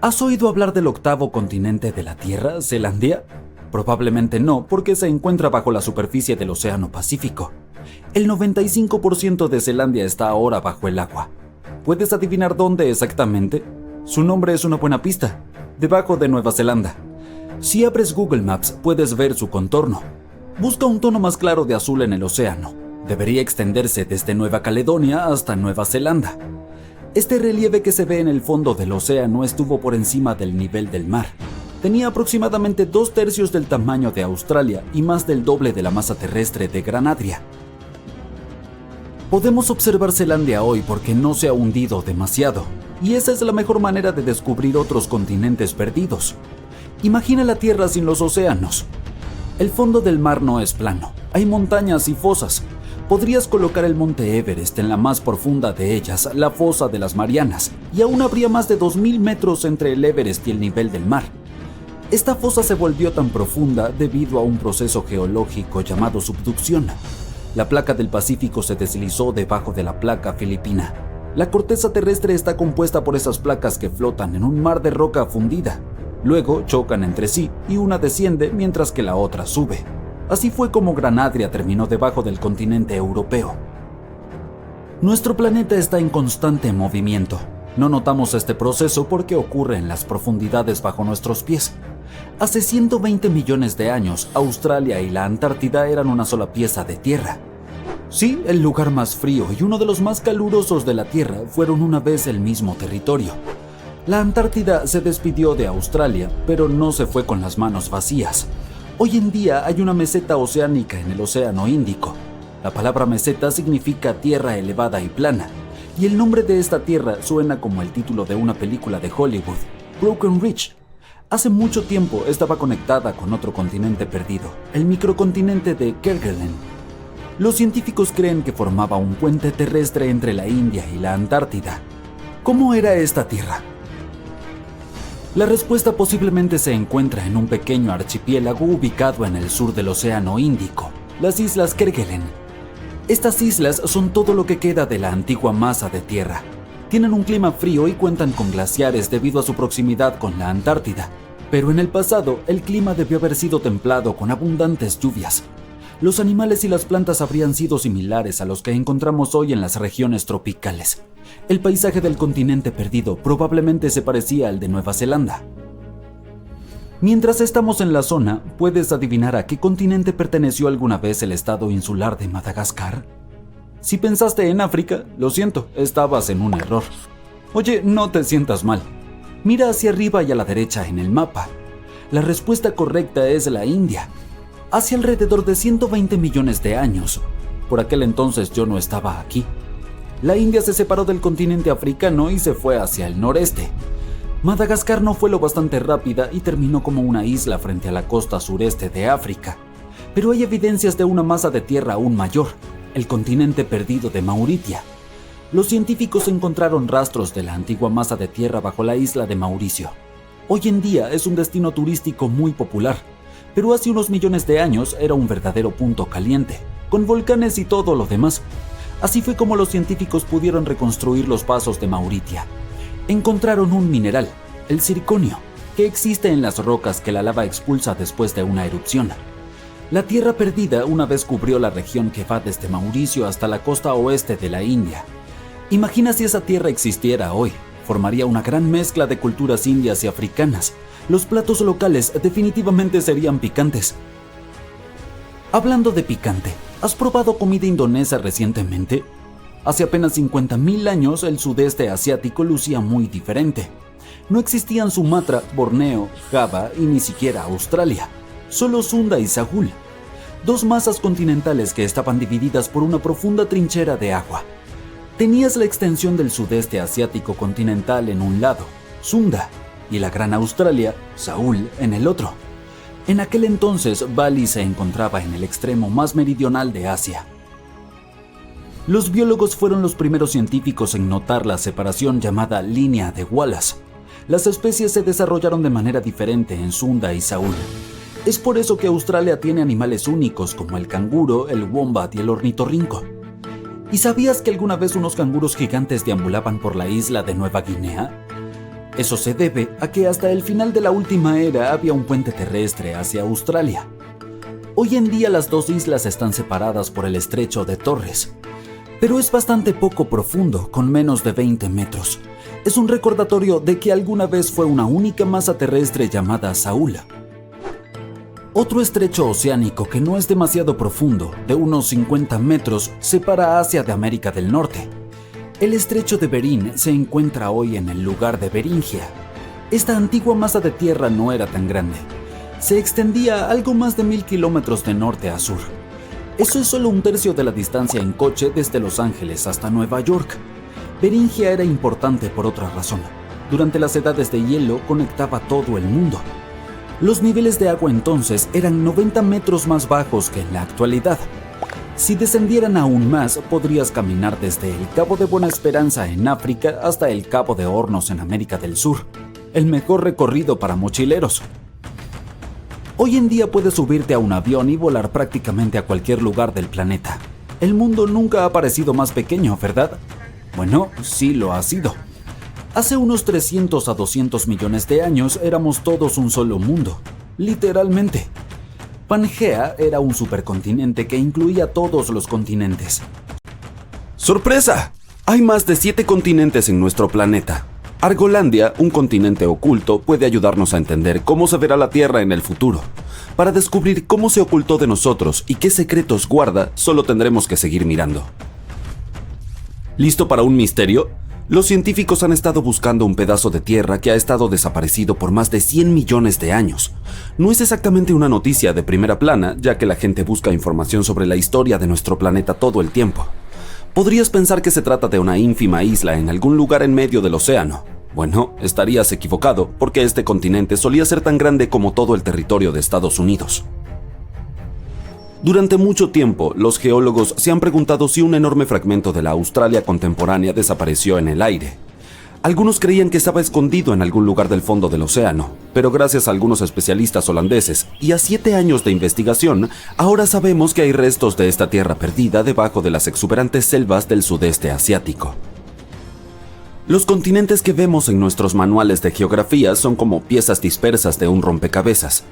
¿Has oído hablar del octavo continente de la Tierra, Zelandia? Probablemente no, porque se encuentra bajo la superficie del Océano Pacífico. El 95% de Zelandia está ahora bajo el agua. ¿Puedes adivinar dónde exactamente? Su nombre es una buena pista. Debajo de Nueva Zelanda. Si abres Google Maps, puedes ver su contorno. Busca un tono más claro de azul en el océano. Debería extenderse desde Nueva Caledonia hasta Nueva Zelanda. Este relieve que se ve en el fondo del océano estuvo por encima del nivel del mar. Tenía aproximadamente 2/3 del tamaño de Australia y más del doble de la masa terrestre de Gran Adria. Podemos observar Zelandia hoy porque no se ha hundido demasiado, y esa es la mejor manera de descubrir otros continentes perdidos. Imagina la Tierra sin los océanos. El fondo del mar no es plano, hay montañas y fosas. Podrías colocar el monte Everest en la más profunda de ellas, la fosa de las Marianas, y aún habría más de 2000 metros entre el Everest y el nivel del mar. Esta fosa se volvió tan profunda debido a un proceso geológico llamado subducción. La placa del Pacífico se deslizó debajo de la placa filipina. La corteza terrestre está compuesta por esas placas que flotan en un mar de roca fundida. Luego chocan entre sí y una desciende mientras que la otra sube. Así fue como Gran Adria terminó debajo del continente europeo. Nuestro planeta está en constante movimiento. No notamos este proceso porque ocurre en las profundidades bajo nuestros pies. Hace 120 millones de años, Australia y la Antártida eran una sola pieza de tierra. Sí, el lugar más frío y uno de los más calurosos de la Tierra fueron una vez el mismo territorio. La Antártida se despidió de Australia, pero no se fue con las manos vacías. Hoy en día hay una meseta oceánica en el Océano Índico. La palabra meseta significa tierra elevada y plana, y el nombre de esta tierra suena como el título de una película de Hollywood, Broken Ridge. Hace mucho tiempo estaba conectada con otro continente perdido, el microcontinente de Kerguelen. Los científicos creen que formaba un puente terrestre entre la India y la Antártida. ¿Cómo era esta tierra? La respuesta posiblemente se encuentra en un pequeño archipiélago ubicado en el sur del Océano Índico, las Islas Kerguelen. Estas islas son todo lo que queda de la antigua masa de tierra. Tienen un clima frío y cuentan con glaciares debido a su proximidad con la Antártida. Pero en el pasado, el clima debió haber sido templado con abundantes lluvias. Los animales y las plantas habrían sido similares a los que encontramos hoy en las regiones tropicales. El paisaje del continente perdido probablemente se parecía al de Nueva Zelanda. Mientras estamos en la zona, ¿puedes adivinar a qué continente perteneció alguna vez el estado insular de Madagascar? Si pensaste en África, lo siento, estabas en un error. Oye, no te sientas mal. Mira hacia arriba y a la derecha en el mapa. La respuesta correcta es la India. Hace alrededor de 120 millones de años. Por aquel entonces yo no estaba aquí. La India se separó del continente africano y se fue hacia el noreste. Madagascar no fue lo bastante rápida y terminó como una isla frente a la costa sureste de África. Pero hay evidencias de una masa de tierra aún mayor, el continente perdido de Mauritia. Los científicos encontraron rastros de la antigua masa de tierra bajo la isla de Mauricio. Hoy en día es un destino turístico muy popular, pero hace unos millones de años era un verdadero punto caliente, con volcanes y todo lo demás. Así fue como los científicos pudieron reconstruir los pasos de Mauritia. Encontraron un mineral, el circonio, que existe en las rocas que la lava expulsa después de una erupción. La tierra perdida una vez cubrió la región que va desde Mauricio hasta la costa oeste de la India. Imagina si esa tierra existiera hoy, formaría una gran mezcla de culturas indias y africanas. Los platos locales definitivamente serían picantes. Hablando de picante, ¿has probado comida indonesia recientemente? Hace apenas 50.000 años el sudeste asiático lucía muy diferente. No existían Sumatra, Borneo, Java y ni siquiera Australia. Solo Sunda y Sahul, dos masas continentales que estaban divididas por una profunda trinchera de agua. Tenías la extensión del sudeste asiático continental en un lado, Sunda, y la Gran Australia, Sahul, en el otro. En aquel entonces, Bali se encontraba en el extremo más meridional de Asia. Los biólogos fueron los primeros científicos en notar la separación llamada línea de Wallace. Las especies se desarrollaron de manera diferente en Sunda y Sahul. Es por eso que Australia tiene animales únicos como el canguro, el wombat y el ornitorrinco. ¿Y sabías que alguna vez unos canguros gigantes deambulaban por la isla de Nueva Guinea? Eso se debe a que hasta el final de la última era había un puente terrestre hacia Australia. Hoy en día las dos islas están separadas por el estrecho de Torres, pero es bastante poco profundo, con menos de 20 metros. Es un recordatorio de que alguna vez fue una única masa terrestre llamada Sahul. Otro estrecho oceánico que no es demasiado profundo, de unos 50 metros, separa Asia de América del Norte. El estrecho de Bering se encuentra hoy en el lugar de Beringia. Esta antigua masa de tierra no era tan grande. Se extendía algo más de 1000 kilómetros de norte a sur. Eso es solo un tercio de la distancia en coche desde Los Ángeles hasta Nueva York. Beringia era importante por otra razón. Durante las edades de hielo conectaba todo el mundo. Los niveles de agua entonces eran 90 metros más bajos que en la actualidad. Si descendieran aún más, podrías caminar desde el Cabo de Buena Esperanza en África hasta el Cabo de Hornos en América del Sur. El mejor recorrido para mochileros. Hoy en día puedes subirte a un avión y volar prácticamente a cualquier lugar del planeta. El mundo nunca ha parecido más pequeño, ¿verdad? Bueno, sí lo ha sido. Hace unos 300 a 200 millones de años éramos todos un solo mundo, literalmente. Pangea era un supercontinente que incluía todos los continentes. ¡Sorpresa! Hay más de 7 continentes en nuestro planeta. Argolandia, un continente oculto, puede ayudarnos a entender cómo se verá la Tierra en el futuro. Para descubrir cómo se ocultó de nosotros y qué secretos guarda, solo tendremos que seguir mirando. ¿Listo para un misterio? Los científicos han estado buscando un pedazo de tierra que ha estado desaparecido por más de 100 millones de años. No es exactamente una noticia de primera plana, ya que la gente busca información sobre la historia de nuestro planeta todo el tiempo. Podrías pensar que se trata de una ínfima isla en algún lugar en medio del océano. Bueno, estarías equivocado, porque este continente solía ser tan grande como todo el territorio de Estados Unidos. Durante mucho tiempo, los geólogos se han preguntado si un enorme fragmento de la Australia contemporánea desapareció en el aire. Algunos creían que estaba escondido en algún lugar del fondo del océano, pero gracias a algunos especialistas holandeses y a 7 años de investigación, ahora sabemos que hay restos de esta tierra perdida debajo de las exuberantes selvas del sudeste asiático. Los continentes que vemos en nuestros manuales de geografía son como piezas dispersas de un rompecabezas.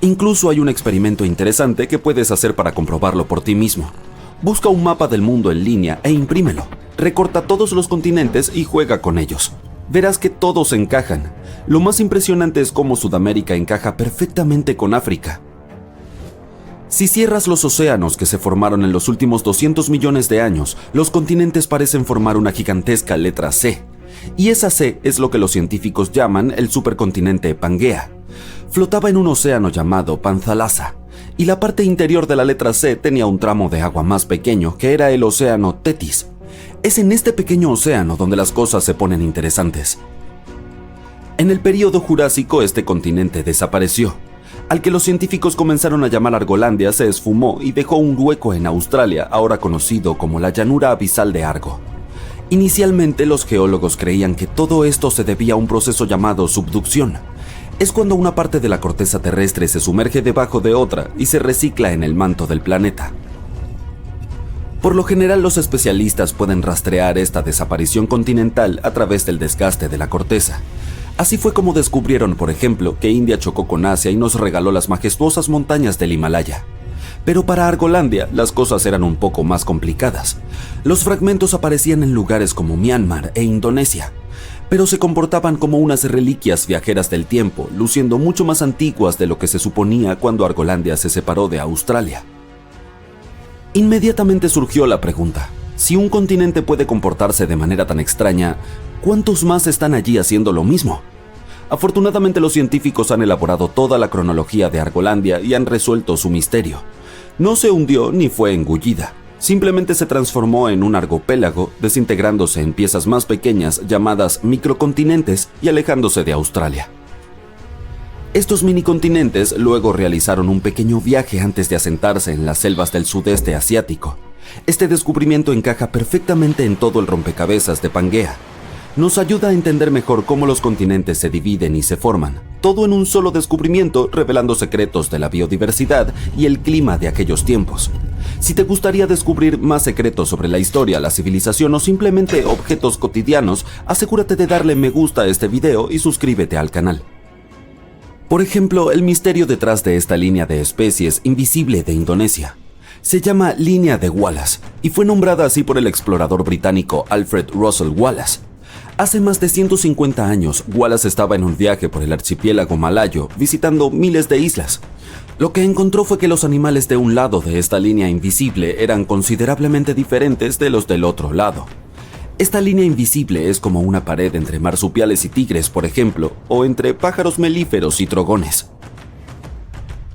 Incluso hay un experimento interesante que puedes hacer para comprobarlo por ti mismo. Busca un mapa del mundo en línea e imprímelo. Recorta todos los continentes y juega con ellos. Verás que todos encajan. Lo más impresionante es cómo Sudamérica encaja perfectamente con África. Si cierras los océanos que se formaron en los últimos 200 millones de años, los continentes parecen formar una gigantesca letra C. Y esa C es lo que los científicos llaman el supercontinente Pangea. Flotaba en un océano llamado Panthalassa, y la parte interior de la letra C tenía un tramo de agua más pequeño que era el océano Tetis. Es en este pequeño océano donde las cosas se ponen interesantes. En el período Jurásico este continente desapareció. Al que los científicos comenzaron a llamar Argolandia se esfumó y dejó un hueco en Australia, ahora conocido como la llanura abisal de Argo. Inicialmente los geólogos creían que todo esto se debía a un proceso llamado subducción. Es cuando una parte de la corteza terrestre se sumerge debajo de otra y se recicla en el manto del planeta. Por lo general, los especialistas pueden rastrear esta desaparición continental a través del desgaste de la corteza. Así fue como descubrieron, por ejemplo, que India chocó con Asia y nos regaló las majestuosas montañas del Himalaya. Pero para Argolandia, las cosas eran un poco más complicadas. Los fragmentos aparecían en lugares como Myanmar e Indonesia, pero se comportaban como unas reliquias viajeras del tiempo, luciendo mucho más antiguas de lo que se suponía cuando Argolandia se separó de Australia. Inmediatamente surgió la pregunta: si un continente puede comportarse de manera tan extraña, ¿cuántos más están allí haciendo lo mismo? Afortunadamente los científicos han elaborado toda la cronología de Argolandia y han resuelto su misterio. No se hundió ni fue engullida, simplemente se transformó en un argopélago, desintegrándose en piezas más pequeñas llamadas microcontinentes y alejándose de Australia. Estos minicontinentes luego realizaron un pequeño viaje antes de asentarse en las selvas del sudeste asiático. Este descubrimiento encaja perfectamente en todo el rompecabezas de Pangea. Nos ayuda a entender mejor cómo los continentes se dividen y se forman, todo en un solo descubrimiento, revelando secretos de la biodiversidad y el clima de aquellos tiempos. Si te gustaría descubrir más secretos sobre la historia, la civilización o simplemente objetos cotidianos, asegúrate de darle me gusta a este video y suscríbete al canal. Por ejemplo, el misterio detrás de esta línea de especies invisible de Indonesia. Se llama Línea de Wallace y fue nombrada así por el explorador británico Alfred Russel Wallace. Hace más de 150 años, Wallace estaba en un viaje por el archipiélago malayo, visitando miles de islas. Lo que encontró fue que los animales de un lado de esta línea invisible eran considerablemente diferentes de los del otro lado. Esta línea invisible es como una pared entre marsupiales y tigres, por ejemplo, o entre pájaros melíferos y trogones.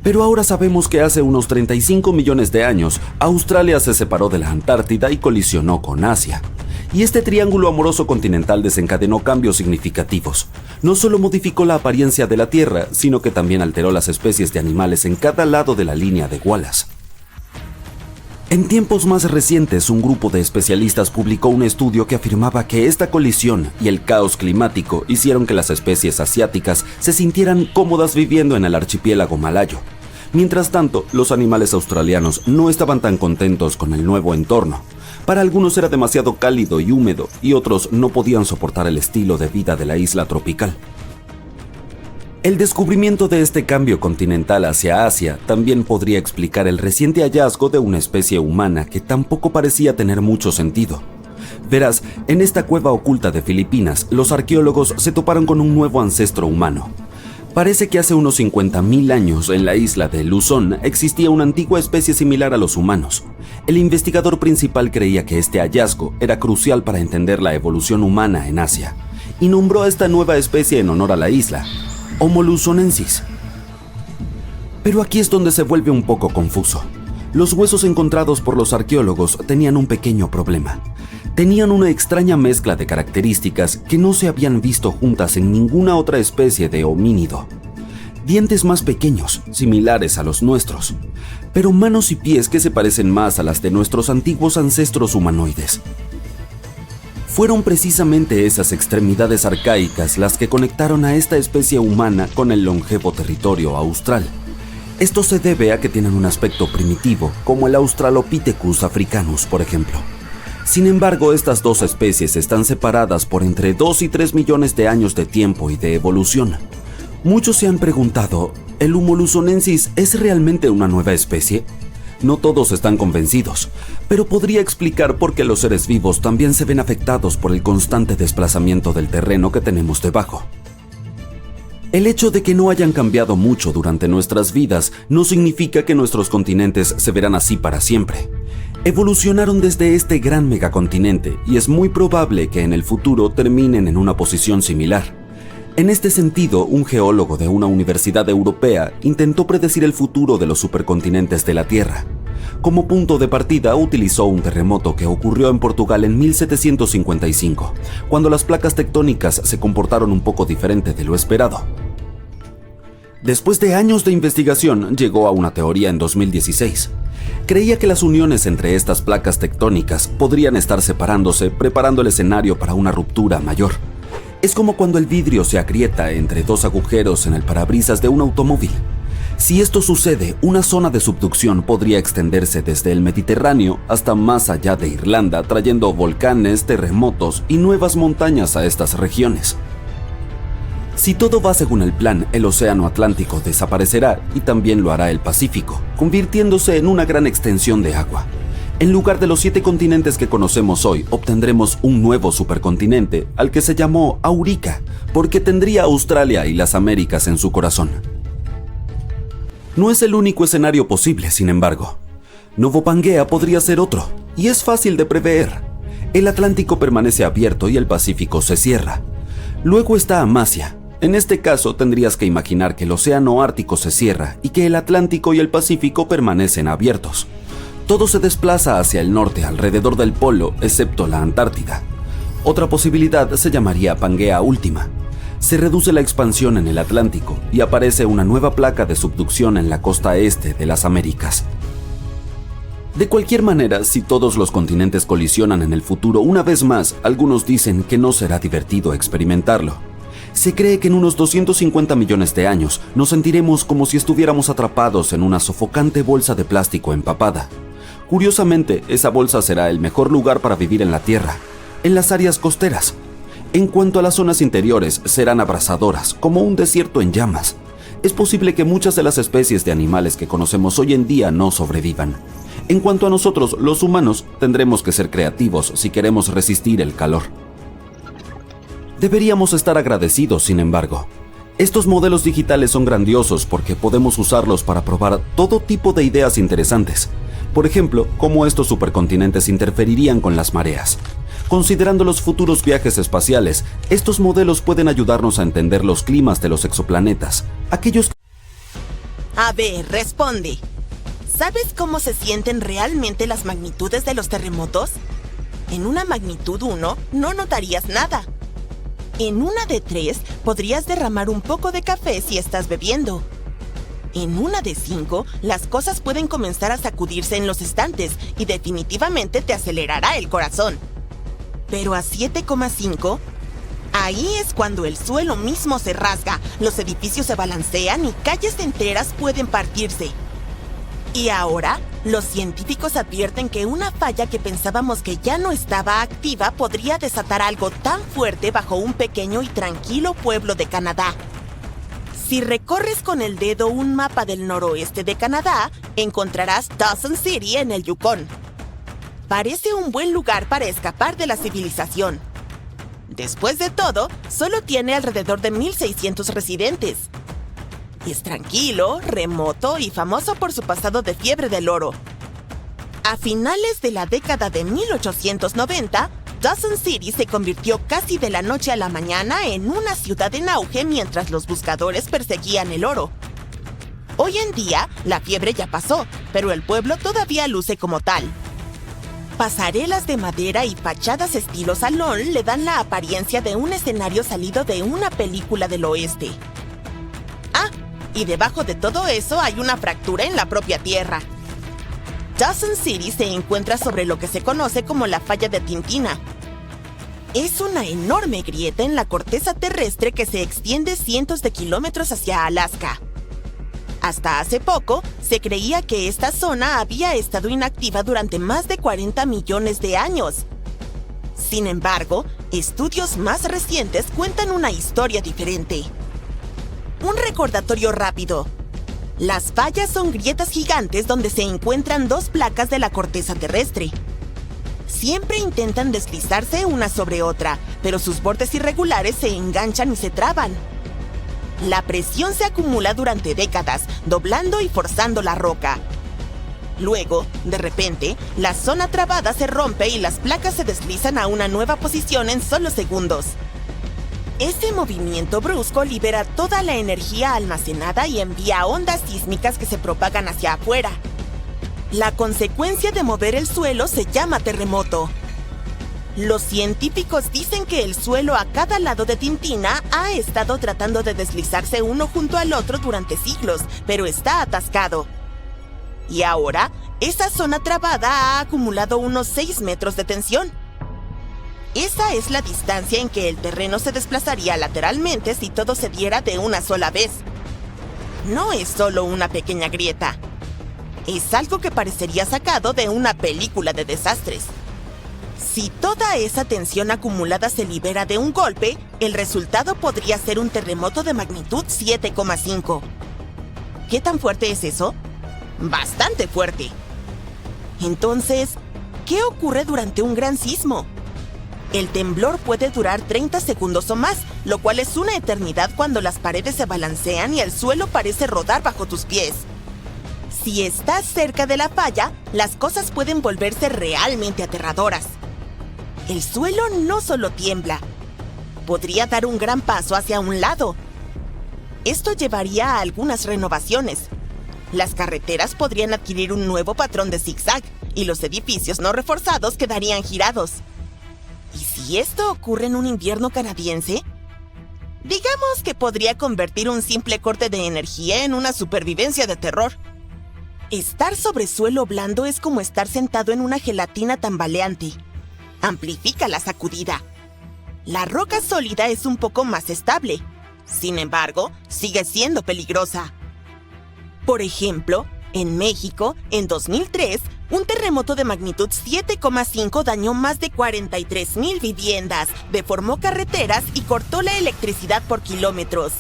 Pero ahora sabemos que hace unos 35 millones de años, Australia se separó de la Antártida y colisionó con Asia. Y este triángulo amoroso continental desencadenó cambios significativos. No solo modificó la apariencia de la Tierra, sino que también alteró las especies de animales en cada lado de la línea de Wallace. En tiempos más recientes, un grupo de especialistas publicó un estudio que afirmaba que esta colisión y el caos climático hicieron que las especies asiáticas se sintieran cómodas viviendo en el archipiélago malayo. Mientras tanto, los animales australianos no estaban tan contentos con el nuevo entorno. Para algunos era demasiado cálido y húmedo, y otros no podían soportar el estilo de vida de la isla tropical. El descubrimiento de este cambio continental hacia Asia también podría explicar el reciente hallazgo de una especie humana que tampoco parecía tener mucho sentido. Verás, en esta cueva oculta de Filipinas, los arqueólogos se toparon con un nuevo ancestro humano. Parece que hace unos 50.000 años en la isla de Luzón existía una antigua especie similar a los humanos. El investigador principal creía que este hallazgo era crucial para entender la evolución humana en Asia y nombró a esta nueva especie en honor a la isla, Homo luzonensis. Pero aquí es donde se vuelve un poco confuso. Los huesos encontrados por los arqueólogos tenían un pequeño problema. Tenían una extraña mezcla de características que no se habían visto juntas en ninguna otra especie de homínido. Dientes más pequeños, similares a los nuestros, pero manos y pies que se parecen más a las de nuestros antiguos ancestros humanoides. Fueron precisamente esas extremidades arcaicas las que conectaron a esta especie humana con el longevo territorio austral. Esto se debe a que tienen un aspecto primitivo, como el Australopithecus africanus, por ejemplo. Sin embargo, estas dos especies están separadas por entre 2 y 3 millones de años de tiempo y de evolución. Muchos se han preguntado, ¿el Homo luzonensis es realmente una nueva especie? No todos están convencidos, pero podría explicar por qué los seres vivos también se ven afectados por el constante desplazamiento del terreno que tenemos debajo. El hecho de que no hayan cambiado mucho durante nuestras vidas no significa que nuestros continentes se verán así para siempre. Evolucionaron desde este gran megacontinente y es muy probable que en el futuro terminen en una posición similar. En este sentido, un geólogo de una universidad europea intentó predecir el futuro de los supercontinentes de la Tierra. Como punto de partida utilizó un terremoto que ocurrió en Portugal en 1755, cuando las placas tectónicas se comportaron un poco diferente de lo esperado. Después de años de investigación, llegó a una teoría en 2016. Creía que las uniones entre estas placas tectónicas podrían estar separándose, preparando el escenario para una ruptura mayor. Es como cuando el vidrio se agrieta entre dos agujeros en el parabrisas de un automóvil. Si esto sucede, una zona de subducción podría extenderse desde el Mediterráneo hasta más allá de Irlanda, trayendo volcanes, terremotos y nuevas montañas a estas regiones. Si todo va según el plan, el Océano Atlántico desaparecerá y también lo hará el Pacífico, convirtiéndose en una gran extensión de agua. En lugar de los 7 continentes que conocemos hoy, obtendremos un nuevo supercontinente al que se llamó Aurica, porque tendría Australia y las Américas en su corazón. No es el único escenario posible, sin embargo. Novo Pangea podría ser otro, y es fácil de prever. El Atlántico permanece abierto y el Pacífico se cierra. Luego está Amasia. En este caso tendrías que imaginar que el Océano Ártico se cierra y que el Atlántico y el Pacífico permanecen abiertos. Todo se desplaza hacia el norte alrededor del polo, excepto la Antártida. Otra posibilidad se llamaría Pangea Última. Se reduce la expansión en el Atlántico y aparece una nueva placa de subducción en la costa este de las Américas. De cualquier manera, si todos los continentes colisionan en el futuro una vez más, algunos dicen que no será divertido experimentarlo. Se cree que en unos 250 millones de años nos sentiremos como si estuviéramos atrapados en una sofocante bolsa de plástico empapada. Curiosamente, esa bolsa será el mejor lugar para vivir en la Tierra, en las áreas costeras. En cuanto a las zonas interiores, serán abrasadoras, como un desierto en llamas. Es posible que muchas de las especies de animales que conocemos hoy en día no sobrevivan. En cuanto a nosotros, los humanos, tendremos que ser creativos si queremos resistir el calor. Deberíamos estar agradecidos, sin embargo. Estos modelos digitales son grandiosos porque podemos usarlos para probar todo tipo de ideas interesantes. Por ejemplo, cómo estos supercontinentes interferirían con las mareas. Considerando los futuros viajes espaciales, estos modelos pueden ayudarnos a entender los climas de los exoplanetas. Aquellos... A ver, responde. ¿Sabes cómo se sienten realmente las magnitudes de los terremotos? En una magnitud 1 no notarías nada. En una de 3 podrías derramar un poco de café si estás bebiendo. En una de 5, las cosas pueden comenzar a sacudirse en los estantes y definitivamente te acelerará el corazón. Pero a 7,5, ahí es cuando el suelo mismo se rasga, los edificios se balancean y calles enteras pueden partirse. Y ahora, los científicos advierten que una falla que pensábamos que ya no estaba activa podría desatar algo tan fuerte bajo un pequeño y tranquilo pueblo de Canadá. Si recorres con el dedo un mapa del noroeste de Canadá, encontrarás Dawson City en el Yukón. Parece un buen lugar para escapar de la civilización. Después de todo, solo tiene alrededor de 1,600 residentes. Es tranquilo, remoto y famoso por su pasado de fiebre del oro. A finales de la década de 1890, Dawson City se convirtió casi de la noche a la mañana en una ciudad en auge mientras los buscadores perseguían el oro. Hoy en día, la fiebre ya pasó, pero el pueblo todavía luce como tal. Pasarelas de madera y fachadas estilo salón le dan la apariencia de un escenario salido de una película del oeste. Ah, y debajo de todo eso hay una fractura en la propia tierra. Dawson City se encuentra sobre lo que se conoce como la falla de Tintina. Es una enorme grieta en la corteza terrestre que se extiende cientos de kilómetros hacia Alaska. Hasta hace poco, se creía que esta zona había estado inactiva durante más de 40 millones de años. Sin embargo, estudios más recientes cuentan una historia diferente. Un recordatorio rápido. Las fallas son grietas gigantes donde se encuentran dos placas de la corteza terrestre. Siempre intentan deslizarse una sobre otra, pero sus bordes irregulares se enganchan y se traban. La presión se acumula durante décadas, doblando y forzando la roca. Luego, de repente, la zona trabada se rompe y las placas se deslizan a una nueva posición en solo segundos. Ese movimiento brusco libera toda la energía almacenada y envía ondas sísmicas que se propagan hacia afuera. La consecuencia de mover el suelo se llama terremoto. Los científicos dicen que el suelo a cada lado de Tintina ha estado tratando de deslizarse uno junto al otro durante siglos, pero está atascado. Y ahora, esa zona trabada ha acumulado unos 6 metros de tensión. Esa es la distancia en que el terreno se desplazaría lateralmente si todo se diera de una sola vez. No es solo una pequeña grieta. Es algo que parecería sacado de una película de desastres. Si toda esa tensión acumulada se libera de un golpe, el resultado podría ser un terremoto de magnitud 7,5. ¿Qué tan fuerte es eso? Bastante fuerte. Entonces, ¿qué ocurre durante un gran sismo? El temblor puede durar 30 segundos o más, lo cual es una eternidad cuando las paredes se balancean y el suelo parece rodar bajo tus pies. Si estás cerca de la falla, las cosas pueden volverse realmente aterradoras. El suelo no solo tiembla, podría dar un gran paso hacia un lado. Esto llevaría a algunas renovaciones. Las carreteras podrían adquirir un nuevo patrón de zigzag y los edificios no reforzados quedarían girados. ¿Y si esto ocurre en un invierno canadiense? Digamos que podría convertir un simple corte de energía en una supervivencia de terror. Estar sobre suelo blando es como estar sentado en una gelatina tambaleante. Amplifica la sacudida. La roca sólida es un poco más estable. Sin embargo, sigue siendo peligrosa. Por ejemplo, en México, en 2003, un terremoto de magnitud 7,5 dañó más de 43,000 viviendas, deformó carreteras y cortó la electricidad por kilómetros.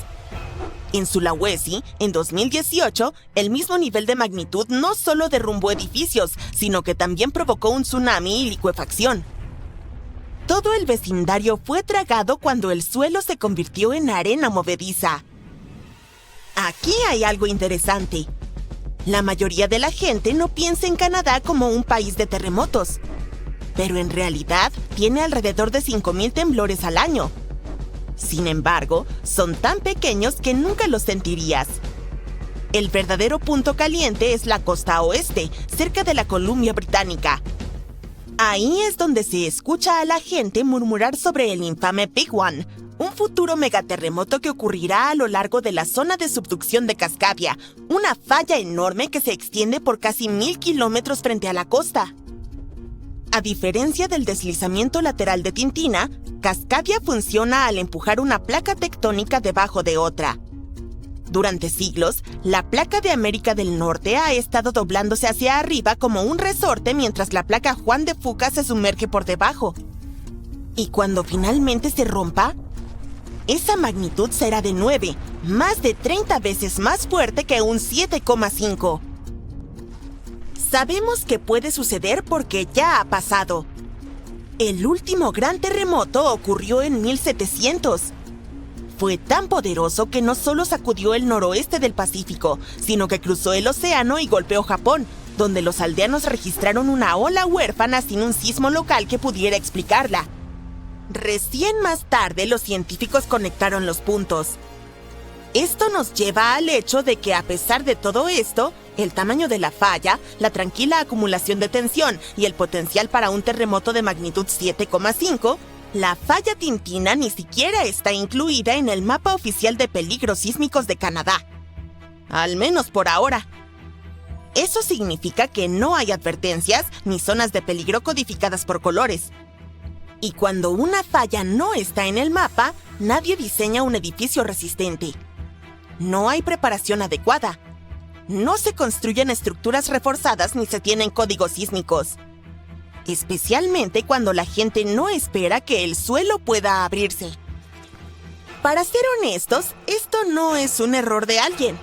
En Sulawesi, en 2018, el mismo nivel de magnitud no solo derrumbó edificios, sino que también provocó un tsunami y licuefacción. Todo el vecindario fue tragado cuando el suelo se convirtió en arena movediza. Aquí hay algo interesante. La mayoría de la gente no piensa en Canadá como un país de terremotos, pero en realidad tiene alrededor de 5,000 temblores al año. Sin embargo, son tan pequeños que nunca los sentirías. El verdadero punto caliente es la costa oeste, cerca de la Columbia Británica. Ahí es donde se escucha a la gente murmurar sobre el infame Big One, un futuro megaterremoto que ocurrirá a lo largo de la zona de subducción de Cascadia, una falla enorme que se extiende por casi 1,000 kilómetros frente a la costa. A diferencia del deslizamiento lateral de Tintina, Cascadia funciona al empujar una placa tectónica debajo de otra. Durante siglos, la placa de América del Norte ha estado doblándose hacia arriba como un resorte mientras la placa Juan de Fuca se sumerge por debajo. Y cuando finalmente se rompa, esa magnitud será de 9, más de 30 veces más fuerte que un 7,5. Sabemos que puede suceder porque ya ha pasado. El último gran terremoto ocurrió en 1700. fue tan poderoso que no solo sacudió el noroeste del Pacífico, sino que cruzó el océano y golpeó Japón, donde los aldeanos registraron una ola huérfana sin un sismo local que pudiera explicarla. Recién más tarde, los científicos conectaron los puntos. Esto nos lleva al hecho de que, a pesar de todo esto, el tamaño de la falla, la tranquila acumulación de tensión y el potencial para un terremoto de magnitud 7,5, la falla Tintina ni siquiera está incluida en el mapa oficial de peligros sísmicos de Canadá. Al menos por ahora. Eso significa que no hay advertencias ni zonas de peligro codificadas por colores. Y cuando una falla no está en el mapa, nadie diseña un edificio resistente. No hay preparación adecuada. No se construyen estructuras reforzadas ni se tienen códigos sísmicos. Especialmente cuando la gente no espera que el suelo pueda abrirse. Para ser honestos, esto no es un error de alguien.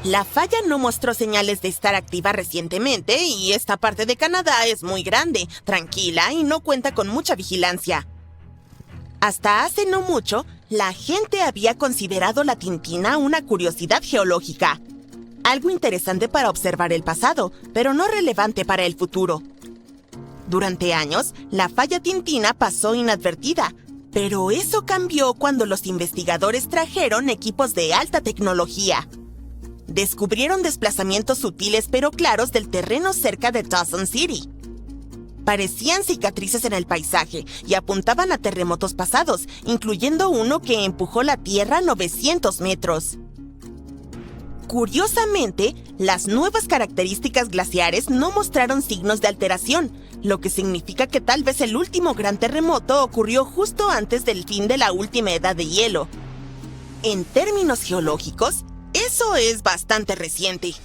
La falla no mostró señales de estar activa recientemente y esta parte de Canadá es muy grande, tranquila y no cuenta con mucha vigilancia. Hasta hace no mucho, la gente había considerado la Tintina una curiosidad geológica. Algo interesante para observar el pasado, pero no relevante para el futuro. Durante años, la falla Tintina pasó inadvertida, pero eso cambió cuando los investigadores trajeron equipos de alta tecnología. Descubrieron desplazamientos sutiles pero claros del terreno cerca de Dawson City. Parecían cicatrices en el paisaje y apuntaban a terremotos pasados, incluyendo uno que empujó la Tierra 900 metros. Curiosamente, las nuevas características glaciares no mostraron signos de alteración, lo que significa que tal vez el último gran terremoto ocurrió justo antes del fin de la última edad de hielo. En términos geológicos, eso es bastante reciente.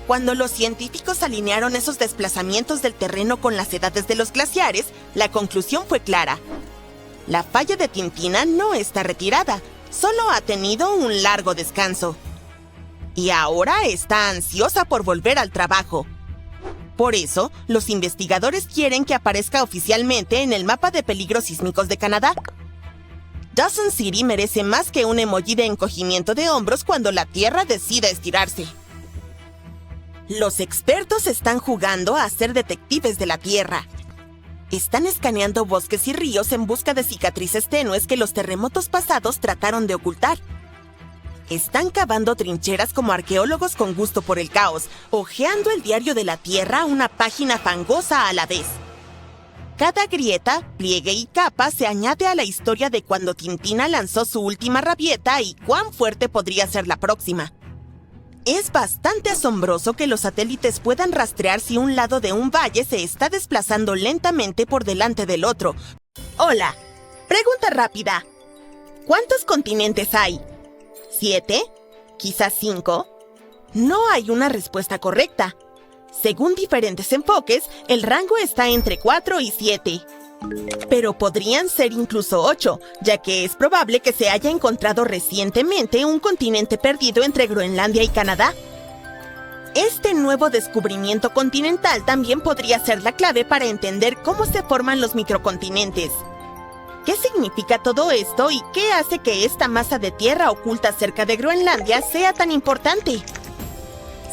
Cuando los científicos alinearon esos desplazamientos del terreno con las edades de los glaciares, la conclusión fue clara. La falla de Tintina no está retirada, solo ha tenido un largo descanso. Y ahora está ansiosa por volver al trabajo. Por eso, los investigadores quieren que aparezca oficialmente en el mapa de peligros sísmicos de Canadá. Dawson City merece más que un emoji de encogimiento de hombros cuando la Tierra decida estirarse. Los expertos están jugando a ser detectives de la Tierra. Están escaneando bosques y ríos en busca de cicatrices tenues que los terremotos pasados trataron de ocultar. Están cavando trincheras como arqueólogos con gusto por el caos, hojeando el diario de la Tierra una página fangosa a la vez. Cada grieta, pliegue y capa se añade a la historia de cuando Tintina lanzó su última rabieta y cuán fuerte podría ser la próxima. Es bastante asombroso que los satélites puedan rastrear si un lado de un valle se está desplazando lentamente por delante del otro. Hola, pregunta rápida. ¿Cuántos continentes hay? ¿7? ¿Quizás 5? No hay una respuesta correcta. Según diferentes enfoques, el rango está entre 4 y 7. Pero podrían ser incluso 8, ya que es probable que se haya encontrado recientemente un continente perdido entre Groenlandia y Canadá. Este nuevo descubrimiento continental también podría ser la clave para entender cómo se forman los microcontinentes. ¿Qué significa todo esto y qué hace que esta masa de tierra oculta cerca de Groenlandia sea tan importante?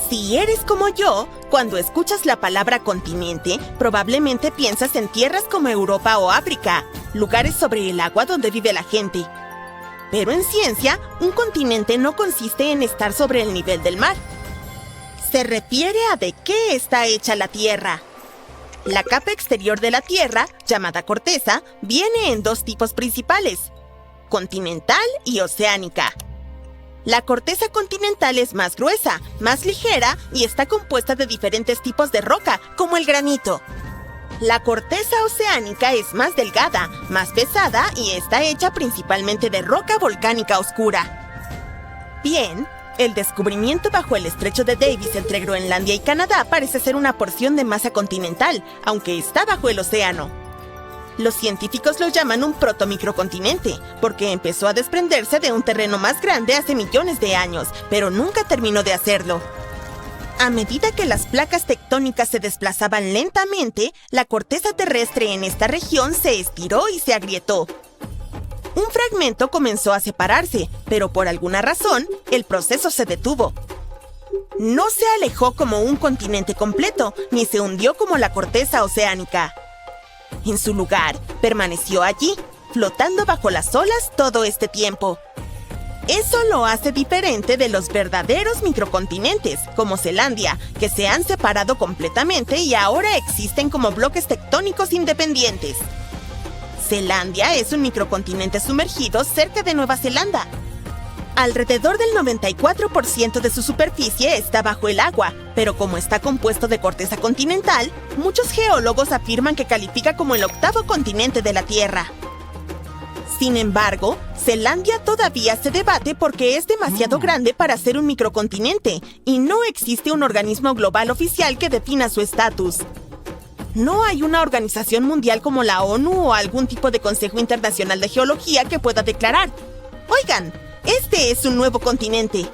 Si eres como yo, cuando escuchas la palabra continente, probablemente piensas en tierras como Europa o África, lugares sobre el agua donde vive la gente. Pero en ciencia, un continente no consiste en estar sobre el nivel del mar. Se refiere a de qué está hecha la Tierra. La capa exterior de la Tierra, llamada corteza, viene en dos tipos principales: continental y oceánica. La corteza continental es más gruesa, más ligera y está compuesta de diferentes tipos de roca, como el granito. La corteza oceánica es más delgada, más pesada y está hecha principalmente de roca volcánica oscura. Bien, el descubrimiento bajo el estrecho de Davis entre Groenlandia y Canadá parece ser una porción de masa continental, aunque está bajo el océano. Los científicos lo llaman un protomicrocontinente, porque empezó a desprenderse de un terreno más grande hace millones de años, pero nunca terminó de hacerlo. A medida que las placas tectónicas se desplazaban lentamente, la corteza terrestre en esta región se estiró y se agrietó. Un fragmento comenzó a separarse, pero por alguna razón, el proceso se detuvo. No se alejó como un continente completo, ni se hundió como la corteza oceánica. En su lugar, permaneció allí, flotando bajo las olas todo este tiempo. Eso lo hace diferente de los verdaderos microcontinentes, como Zelandia, que se han separado completamente y ahora existen como bloques tectónicos independientes. Zelandia es un microcontinente sumergido cerca de Nueva Zelanda. Alrededor del 94% de su superficie está bajo el agua, pero como está compuesto de corteza continental, muchos geólogos afirman que califica como el 8º continente de la Tierra. Sin embargo, Zelandia todavía se debate porque es demasiado grande para ser un microcontinente y no existe un organismo global oficial que defina su estatus. No hay una organización mundial como la ONU o algún tipo de Consejo Internacional de Geología que pueda declarar: «Oigan, este es un nuevo continente».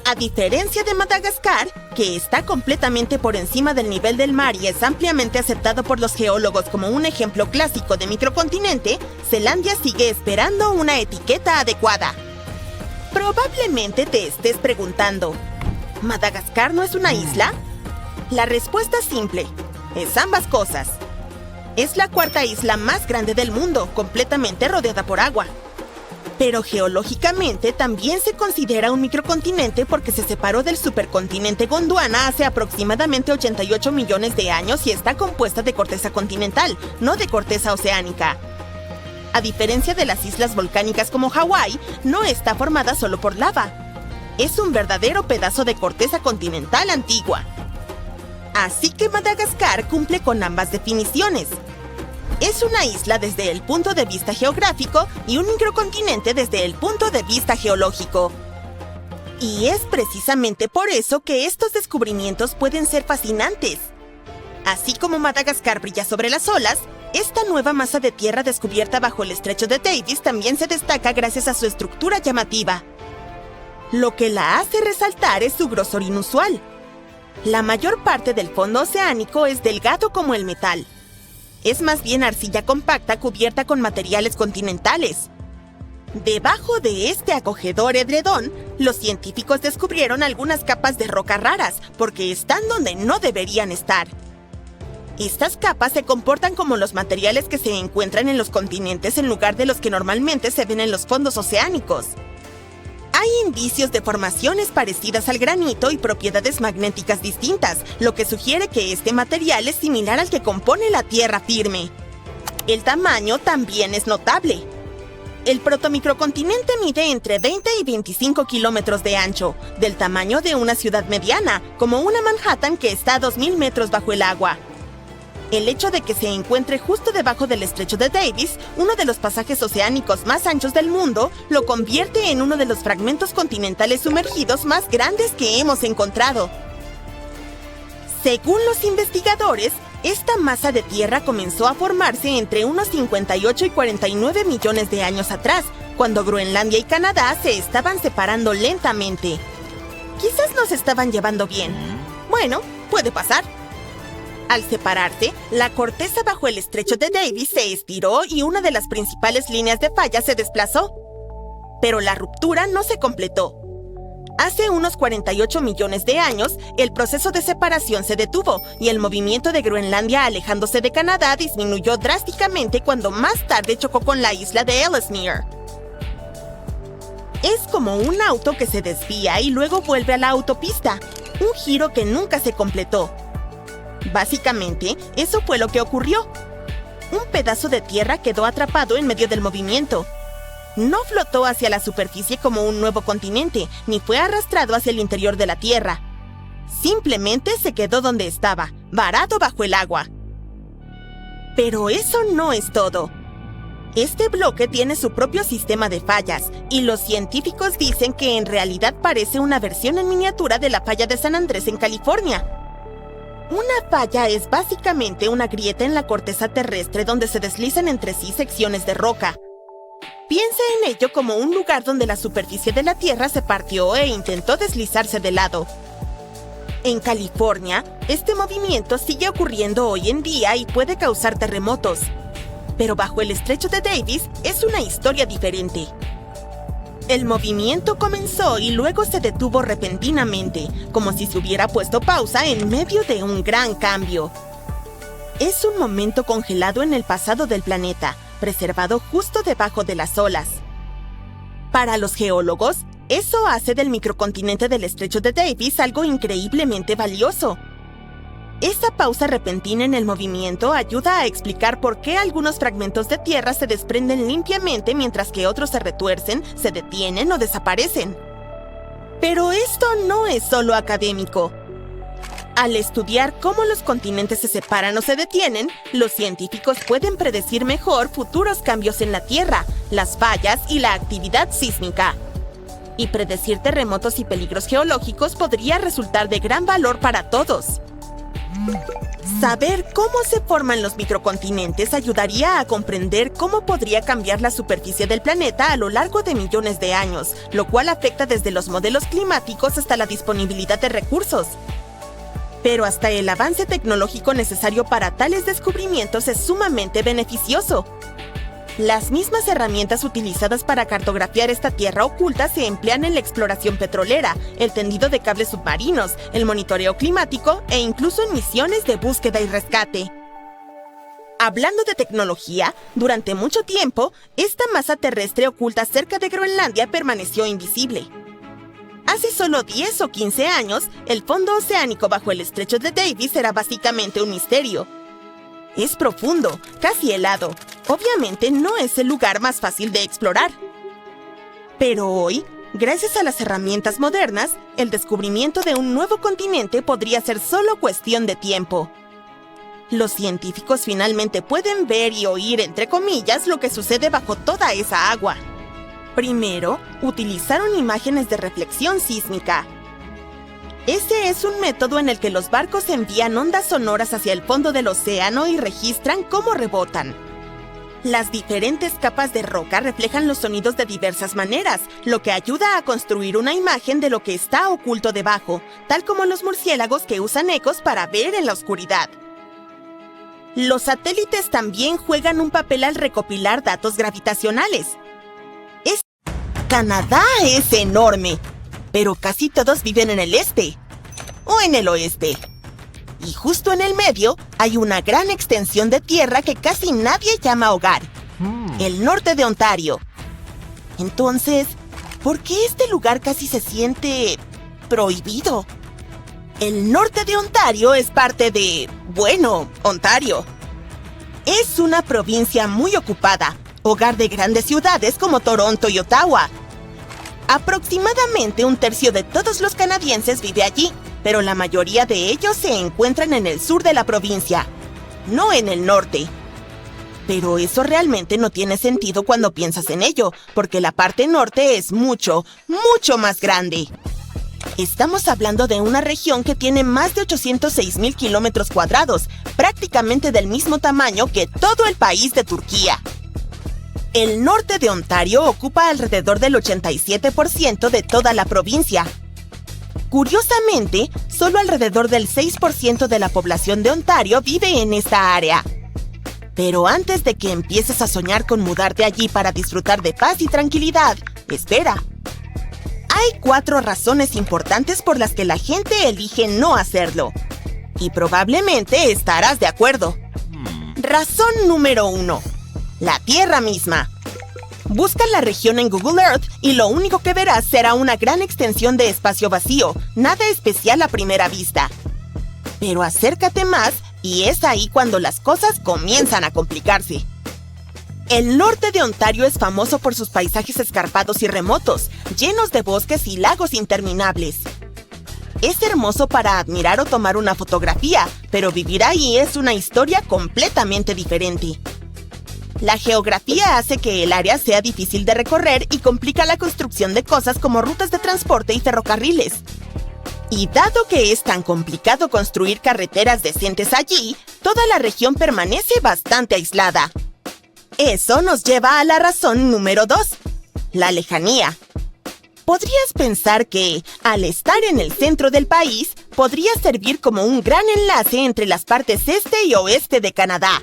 A diferencia de Madagascar, que está completamente por encima del nivel del mar y es ampliamente aceptado por los geólogos como un ejemplo clásico de microcontinente, Zelandia sigue esperando una etiqueta adecuada. Probablemente te estés preguntando, ¿Madagascar no es una isla? La respuesta es simple, es ambas cosas. Es la 4ª isla más grande del mundo, completamente rodeada por agua. Pero geológicamente también se considera un microcontinente porque se separó del supercontinente Gondwana hace aproximadamente 88 millones de años y está compuesta de corteza continental, no de corteza oceánica. A diferencia de las islas volcánicas como Hawái, no está formada solo por lava. Es un verdadero pedazo de corteza continental antigua. Así que Madagascar cumple con ambas definiciones. Es una isla desde el punto de vista geográfico y un microcontinente desde el punto de vista geológico. Y es precisamente por eso que estos descubrimientos pueden ser fascinantes. Así como Madagascar brilla sobre las olas, esta nueva masa de tierra descubierta bajo el estrecho de Davis también se destaca gracias a su estructura llamativa. Lo que la hace resaltar es su grosor inusual. La mayor parte del fondo oceánico es delgado como el metal. Es más bien arcilla compacta cubierta con materiales continentales. Debajo de este acogedor edredón, los científicos descubrieron algunas capas de roca raras porque están donde no deberían estar. Estas capas se comportan como los materiales que se encuentran en los continentes en lugar de los que normalmente se ven en los fondos oceánicos. Hay indicios de formaciones parecidas al granito y propiedades magnéticas distintas, lo que sugiere que este material es similar al que compone la tierra firme. El tamaño también es notable. El protomicrocontinente mide entre 20 y 25 kilómetros de ancho, del tamaño de una ciudad mediana, como una Manhattan que está a 2000 metros bajo el agua. El hecho de que se encuentre justo debajo del estrecho de Davis, uno de los pasajes oceánicos más anchos del mundo, lo convierte en uno de los fragmentos continentales sumergidos más grandes que hemos encontrado. Según los investigadores, esta masa de tierra comenzó a formarse entre unos 58 y 49 millones de años atrás, cuando Groenlandia y Canadá se estaban separando lentamente. Quizás no se estaban llevando bien. Bueno, puede pasar. Al separarse, la corteza bajo el estrecho de Davis se estiró y una de las principales líneas de falla se desplazó. Pero la ruptura no se completó. Hace unos 48 millones de años, el proceso de separación se detuvo y el movimiento de Groenlandia alejándose de Canadá disminuyó drásticamente cuando más tarde chocó con la isla de Ellesmere. Es como un auto que se desvía y luego vuelve a la autopista, un giro que nunca se completó. Básicamente, eso fue lo que ocurrió. Un pedazo de tierra quedó atrapado en medio del movimiento. No flotó hacia la superficie como un nuevo continente, ni fue arrastrado hacia el interior de la Tierra. Simplemente se quedó donde estaba, varado bajo el agua. Pero eso no es todo. Este bloque tiene su propio sistema de fallas, y los científicos dicen que en realidad parece una versión en miniatura de la falla de San Andrés en California. Una falla es básicamente una grieta en la corteza terrestre donde se deslizan entre sí secciones de roca. Piensa en ello como un lugar donde la superficie de la Tierra se partió e intentó deslizarse de lado. En California, este movimiento sigue ocurriendo hoy en día y puede causar terremotos. Pero bajo el estrecho de Davis es una historia diferente. El movimiento comenzó y luego se detuvo repentinamente, como si se hubiera puesto pausa en medio de un gran cambio. Es un momento congelado en el pasado del planeta, preservado justo debajo de las olas. Para los geólogos, eso hace del microcontinente del estrecho de Davis algo increíblemente valioso. Esa pausa repentina en el movimiento ayuda a explicar por qué algunos fragmentos de tierra se desprenden limpiamente mientras que otros se retuercen, se detienen o desaparecen. Pero esto no es solo académico. Al estudiar cómo los continentes se separan o se detienen, los científicos pueden predecir mejor futuros cambios en la Tierra, las fallas y la actividad sísmica. Y predecir terremotos y peligros geológicos podría resultar de gran valor para todos. Saber cómo se forman los microcontinentes ayudaría a comprender cómo podría cambiar la superficie del planeta a lo largo de millones de años, lo cual afecta desde los modelos climáticos hasta la disponibilidad de recursos. Pero hasta el avance tecnológico necesario para tales descubrimientos es sumamente beneficioso. Las mismas herramientas utilizadas para cartografiar esta tierra oculta se emplean en la exploración petrolera, el tendido de cables submarinos, el monitoreo climático e incluso en misiones de búsqueda y rescate. Hablando de tecnología, durante mucho tiempo, esta masa terrestre oculta cerca de Groenlandia permaneció invisible. Hace solo 10 o 15 años, el fondo oceánico bajo el estrecho de Davis era básicamente un misterio. Es profundo, casi helado. Obviamente no es el lugar más fácil de explorar. Pero hoy, gracias a las herramientas modernas, el descubrimiento de un nuevo continente podría ser solo cuestión de tiempo. Los científicos finalmente pueden ver y oír, entre comillas, lo que sucede bajo toda esa agua. Primero, utilizaron imágenes de reflexión sísmica. Ese es un método en el que los barcos envían ondas sonoras hacia el fondo del océano y registran cómo rebotan. Las diferentes capas de roca reflejan los sonidos de diversas maneras, lo que ayuda a construir una imagen de lo que está oculto debajo, tal como los murciélagos que usan ecos para ver en la oscuridad. Los satélites también juegan un papel al recopilar datos gravitacionales. Canadá es enorme, pero casi todos viven en el este o en el oeste. Y justo en el medio hay una gran extensión de tierra que casi nadie llama hogar, el norte de Ontario. Entonces, ¿por qué este lugar casi se siente prohibido? El norte de Ontario es parte de, Ontario. Es una provincia muy ocupada, hogar de grandes ciudades como Toronto y Ottawa. Aproximadamente un tercio de todos los canadienses vive allí, pero la mayoría de ellos se encuentran en el sur de la provincia, no en el norte. Pero eso realmente no tiene sentido cuando piensas en ello, porque la parte norte es mucho, mucho más grande. Estamos hablando de una región que tiene más de 806,000 kilómetros cuadrados, prácticamente del mismo tamaño que todo el país de Turquía. El norte de Ontario ocupa alrededor del 87% de toda la provincia. Curiosamente, solo alrededor del 6% de la población de Ontario vive en esta área. Pero antes de que empieces a soñar con mudarte allí para disfrutar de paz y tranquilidad, espera. Hay 4 razones importantes por las que la gente elige no hacerlo. Y probablemente estarás de acuerdo. Razón número 1. La Tierra misma. Busca la región en Google Earth y lo único que verás será una gran extensión de espacio vacío, nada especial a primera vista. Pero acércate más y es ahí cuando las cosas comienzan a complicarse. El norte de Ontario es famoso por sus paisajes escarpados y remotos, llenos de bosques y lagos interminables. Es hermoso para admirar o tomar una fotografía, pero vivir ahí es una historia completamente diferente. La geografía hace que el área sea difícil de recorrer y complica la construcción de cosas como rutas de transporte y ferrocarriles. Y dado que es tan complicado construir carreteras decentes allí, toda la región permanece bastante aislada. Eso nos lleva a la razón número 2, la lejanía. Podrías pensar que, al estar en el centro del país, podría servir como un gran enlace entre las partes este y oeste de Canadá.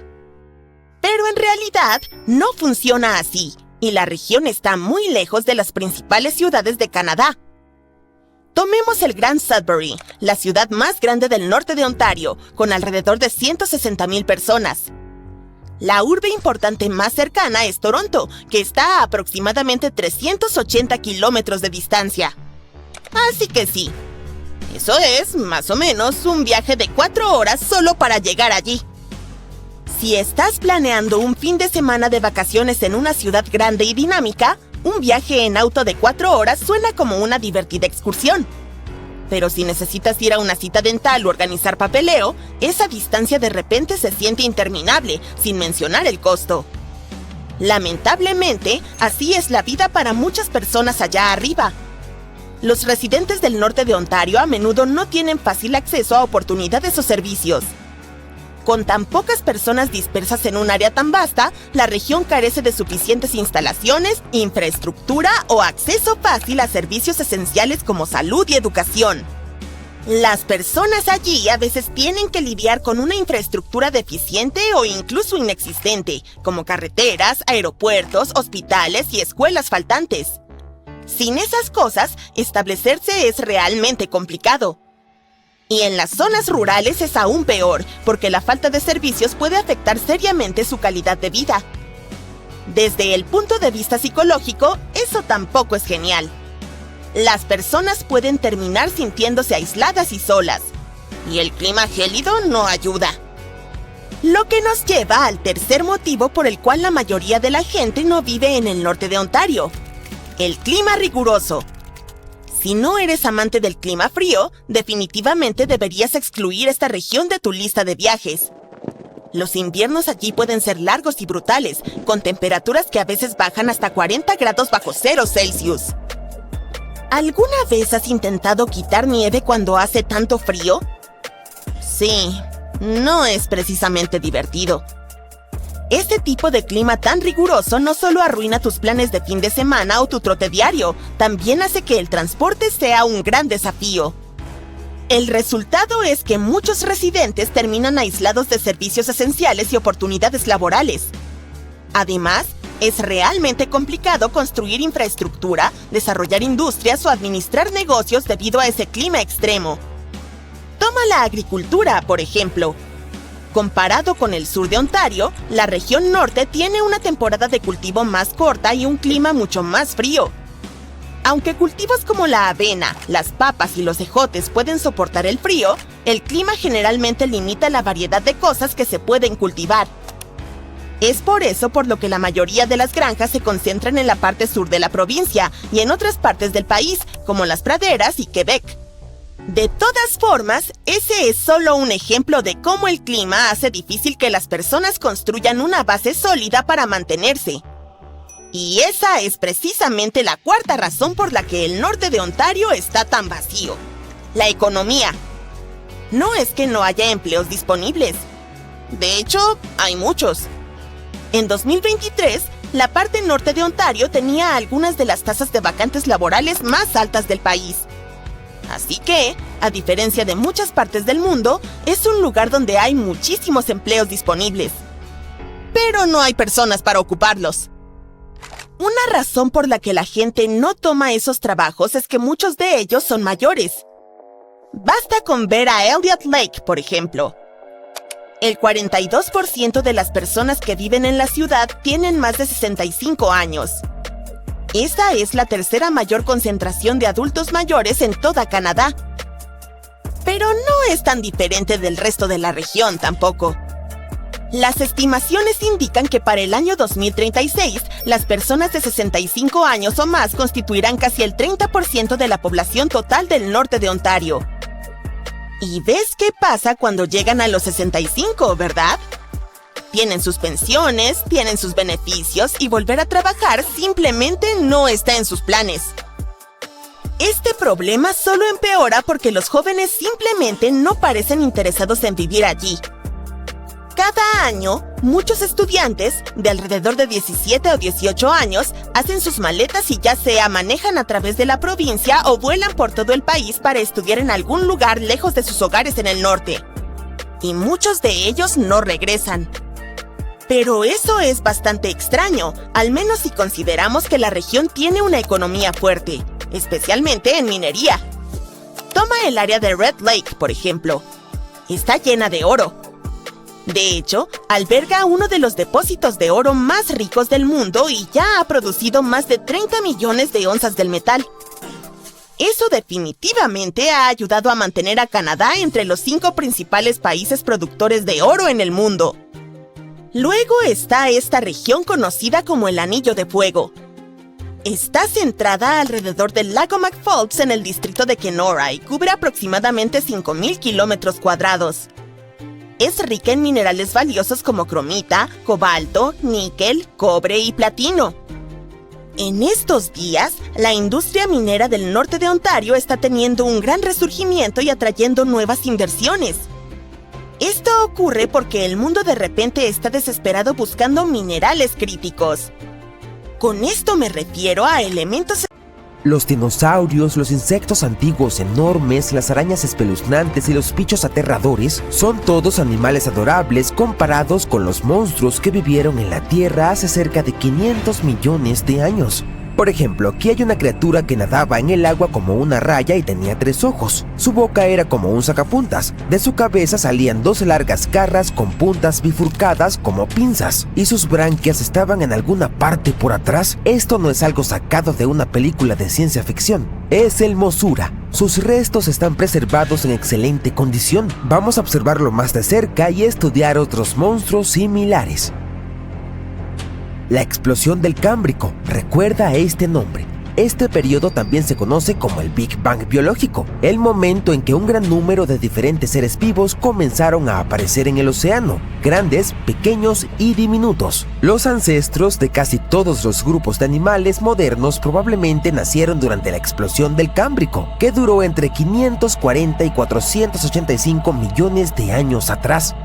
Pero en realidad no funciona así, y la región está muy lejos de las principales ciudades de Canadá. Tomemos el Gran Sudbury, la ciudad más grande del norte de Ontario, con alrededor de 160,000 personas. La urbe importante más cercana es Toronto, que está a aproximadamente 380 kilómetros de distancia. Así que sí, eso es, más o menos, un viaje de 4 horas solo para llegar allí. Si estás planeando un fin de semana de vacaciones en una ciudad grande y dinámica, un viaje en auto de 4 horas suena como una divertida excursión. Pero si necesitas ir a una cita dental o organizar papeleo, esa distancia de repente se siente interminable, sin mencionar el costo. Lamentablemente, así es la vida para muchas personas allá arriba. Los residentes del norte de Ontario a menudo no tienen fácil acceso a oportunidades o servicios. Con tan pocas personas dispersas en un área tan vasta, la región carece de suficientes instalaciones, infraestructura o acceso fácil a servicios esenciales como salud y educación. Las personas allí a veces tienen que lidiar con una infraestructura deficiente o incluso inexistente, como carreteras, aeropuertos, hospitales y escuelas faltantes. Sin esas cosas, establecerse es realmente complicado. Y en las zonas rurales es aún peor, porque la falta de servicios puede afectar seriamente su calidad de vida. Desde el punto de vista psicológico, eso tampoco es genial. Las personas pueden terminar sintiéndose aisladas y solas, y el clima gélido no ayuda. Lo que nos lleva al tercer motivo por el cual la mayoría de la gente no vive en el norte de Ontario: el clima riguroso. Si no eres amante del clima frío, definitivamente deberías excluir esta región de tu lista de viajes. Los inviernos allí pueden ser largos y brutales, con temperaturas que a veces bajan hasta 40 grados bajo cero Celsius. ¿Alguna vez has intentado quitar nieve cuando hace tanto frío? Sí, no es precisamente divertido. Este tipo de clima tan riguroso no solo arruina tus planes de fin de semana o tu trote diario, también hace que el transporte sea un gran desafío. El resultado es que muchos residentes terminan aislados de servicios esenciales y oportunidades laborales. Además, es realmente complicado construir infraestructura, desarrollar industrias o administrar negocios debido a ese clima extremo. Toma la agricultura, por ejemplo. Comparado con el sur de Ontario, la región norte tiene una temporada de cultivo más corta y un clima mucho más frío. Aunque cultivos como la avena, las papas y los ejotes pueden soportar el frío, el clima generalmente limita la variedad de cosas que se pueden cultivar. Es por eso por lo que la mayoría de las granjas se concentran en la parte sur de la provincia y en otras partes del país, como las praderas y Quebec. De todas formas, ese es solo un ejemplo de cómo el clima hace difícil que las personas construyan una base sólida para mantenerse. Y esa es precisamente la cuarta razón por la que el norte de Ontario está tan vacío: la economía. No es que no haya empleos disponibles. De hecho, hay muchos. En 2023, la parte norte de Ontario tenía algunas de las tasas de vacantes laborales más altas del país. Así que, a diferencia de muchas partes del mundo, es un lugar donde hay muchísimos empleos disponibles. Pero no hay personas para ocuparlos. Una razón por la que la gente no toma esos trabajos es que muchos de ellos son mayores. Basta con ver a Elliott Lake, por ejemplo. El 42% de las personas que viven en la ciudad tienen más de 65 años. Esa es la tercera mayor concentración de adultos mayores en toda Canadá. Pero no es tan diferente del resto de la región tampoco. Las estimaciones indican que para el año 2036, las personas de 65 años o más constituirán casi el 30% de la población total del norte de Ontario. ¿Y ves qué pasa cuando llegan a los 65, verdad? Tienen sus pensiones, tienen sus beneficios y volver a trabajar simplemente no está en sus planes. Este problema solo empeora porque los jóvenes simplemente no parecen interesados en vivir allí. Cada año, muchos estudiantes, de alrededor de 17 o 18 años, hacen sus maletas y ya sea manejan a través de la provincia o vuelan por todo el país para estudiar en algún lugar lejos de sus hogares en el norte. Y muchos de ellos no regresan. Pero eso es bastante extraño, al menos si consideramos que la región tiene una economía fuerte, especialmente en minería. Toma el área de Red Lake, por ejemplo. Está llena de oro. De hecho, alberga uno de los depósitos de oro más ricos del mundo y ya ha producido más de 30 millones de onzas del metal. Eso definitivamente ha ayudado a mantener a Canadá entre los 5 principales países productores de oro en el mundo. Luego está esta región conocida como el Anillo de Fuego. Está centrada alrededor del lago McFalls en el distrito de Kenora y cubre aproximadamente 5,000 kilómetros cuadrados. Es rica en minerales valiosos como cromita, cobalto, níquel, cobre y platino. En estos días, la industria minera del norte de Ontario está teniendo un gran resurgimiento y atrayendo nuevas inversiones. Esto ocurre porque el mundo de repente está desesperado buscando minerales críticos. Con esto me refiero a elementos... Los dinosaurios, los insectos antiguos enormes, las arañas espeluznantes y los bichos aterradores son todos animales adorables comparados con los monstruos que vivieron en la Tierra hace cerca de 500 millones de años. Por ejemplo, aquí hay una criatura que nadaba en el agua como una raya y tenía 3 ojos. Su boca era como un sacapuntas. De su cabeza salían 2 largas garras con puntas bifurcadas como pinzas. Y sus branquias estaban en alguna parte por atrás. Esto no es algo sacado de una película de ciencia ficción. Es el Mothura. Sus restos están preservados en excelente condición. Vamos a observarlo más de cerca y estudiar otros monstruos similares. La explosión del Cámbrico recuerda a este nombre. Este periodo también se conoce como el Big Bang biológico, el momento en que un gran número de diferentes seres vivos comenzaron a aparecer en el océano, grandes, pequeños y diminutos. Los ancestros de casi todos los grupos de animales modernos probablemente nacieron durante la explosión del Cámbrico, que duró entre 540 y 485 millones de años atrás.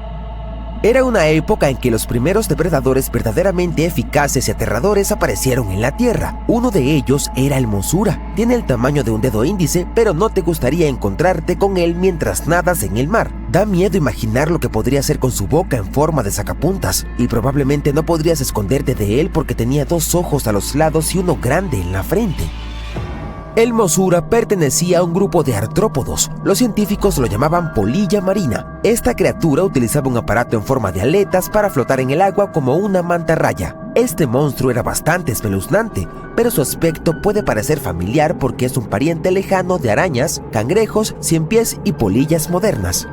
Era una época en que los primeros depredadores verdaderamente eficaces y aterradores aparecieron en la Tierra. Uno de ellos era el Mothura. Tiene el tamaño de un dedo índice, pero no te gustaría encontrarte con él mientras nadas en el mar. Da miedo imaginar lo que podría hacer con su boca en forma de sacapuntas, y probablemente no podrías esconderte de él porque tenía 2 ojos a los lados y uno grande en la frente. El Mothura pertenecía a un grupo de artrópodos. Los científicos lo llamaban polilla marina. Esta criatura utilizaba un aparato en forma de aletas para flotar en el agua como una mantarraya. Este monstruo era bastante espeluznante, pero su aspecto puede parecer familiar porque es un pariente lejano de arañas, cangrejos, ciempiés y polillas modernas.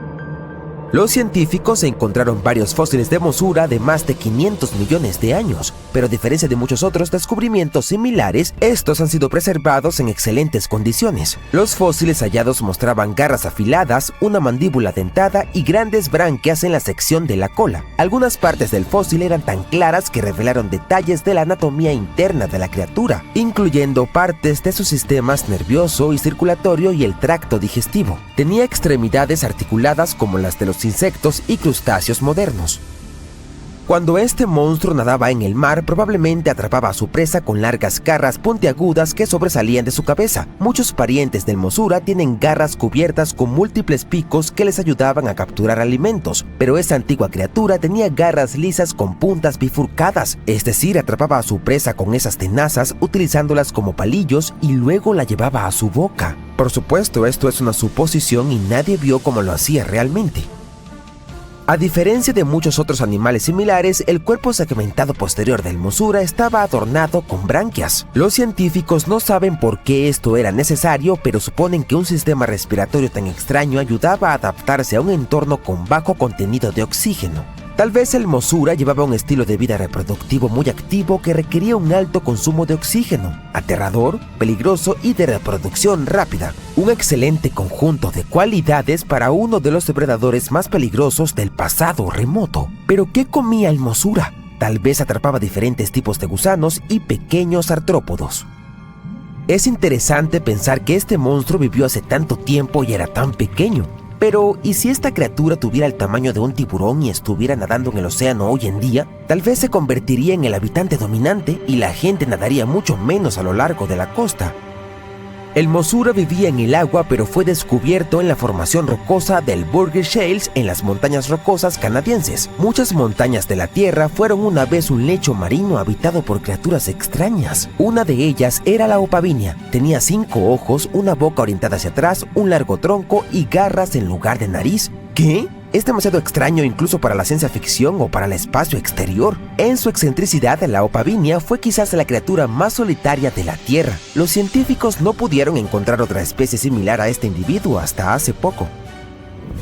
Los científicos encontraron varios fósiles de Mothura de más de 500 millones de años, pero a diferencia de muchos otros descubrimientos similares, estos han sido preservados en excelentes condiciones. Los fósiles hallados mostraban garras afiladas, una mandíbula dentada y grandes branquias en la sección de la cola. Algunas partes del fósil eran tan claras que revelaron detalles de la anatomía interna de la criatura, incluyendo partes de sus sistemas nervioso y circulatorio y el tracto digestivo. Tenía extremidades articuladas como las de los insectos y crustáceos modernos. Cuando este monstruo nadaba en el mar, probablemente atrapaba a su presa con largas garras puntiagudas que sobresalían de su cabeza. Muchos parientes del Mothura tienen garras cubiertas con múltiples picos que les ayudaban a capturar alimentos, pero esta antigua criatura tenía garras lisas con puntas bifurcadas, es decir, atrapaba a su presa con esas tenazas utilizándolas como palillos y luego la llevaba a su boca. Por supuesto, esto es una suposición y nadie vio cómo lo hacía realmente. A diferencia de muchos otros animales similares, el cuerpo segmentado posterior del Mothura estaba adornado con branquias. Los científicos no saben por qué esto era necesario, pero suponen que un sistema respiratorio tan extraño ayudaba a adaptarse a un entorno con bajo contenido de oxígeno. Tal vez el Mothura llevaba un estilo de vida reproductivo muy activo que requería un alto consumo de oxígeno, aterrador, peligroso y de reproducción rápida. Un excelente conjunto de cualidades para uno de los depredadores más peligrosos del pasado remoto. ¿Pero qué comía el Mothura? Tal vez atrapaba diferentes tipos de gusanos y pequeños artrópodos. Es interesante pensar que este monstruo vivió hace tanto tiempo y era tan pequeño. Pero, ¿y si esta criatura tuviera el tamaño de un tiburón y estuviera nadando en el océano hoy en día? Tal vez se convertiría en el habitante dominante y la gente nadaría mucho menos a lo largo de la costa. El Mosura vivía en el agua, pero fue descubierto en la formación rocosa del Burgess Shales en las montañas rocosas canadienses. Muchas montañas de la Tierra fueron una vez un lecho marino habitado por criaturas extrañas. Una de ellas era la opavinia. Tenía 5 ojos, una boca orientada hacia atrás, un largo tronco y garras en lugar de nariz. ¿Qué? Es demasiado extraño incluso para la ciencia ficción o para el espacio exterior. En su excentricidad, la opavinia fue quizás la criatura más solitaria de la Tierra. Los científicos no pudieron encontrar otra especie similar a este individuo hasta hace poco.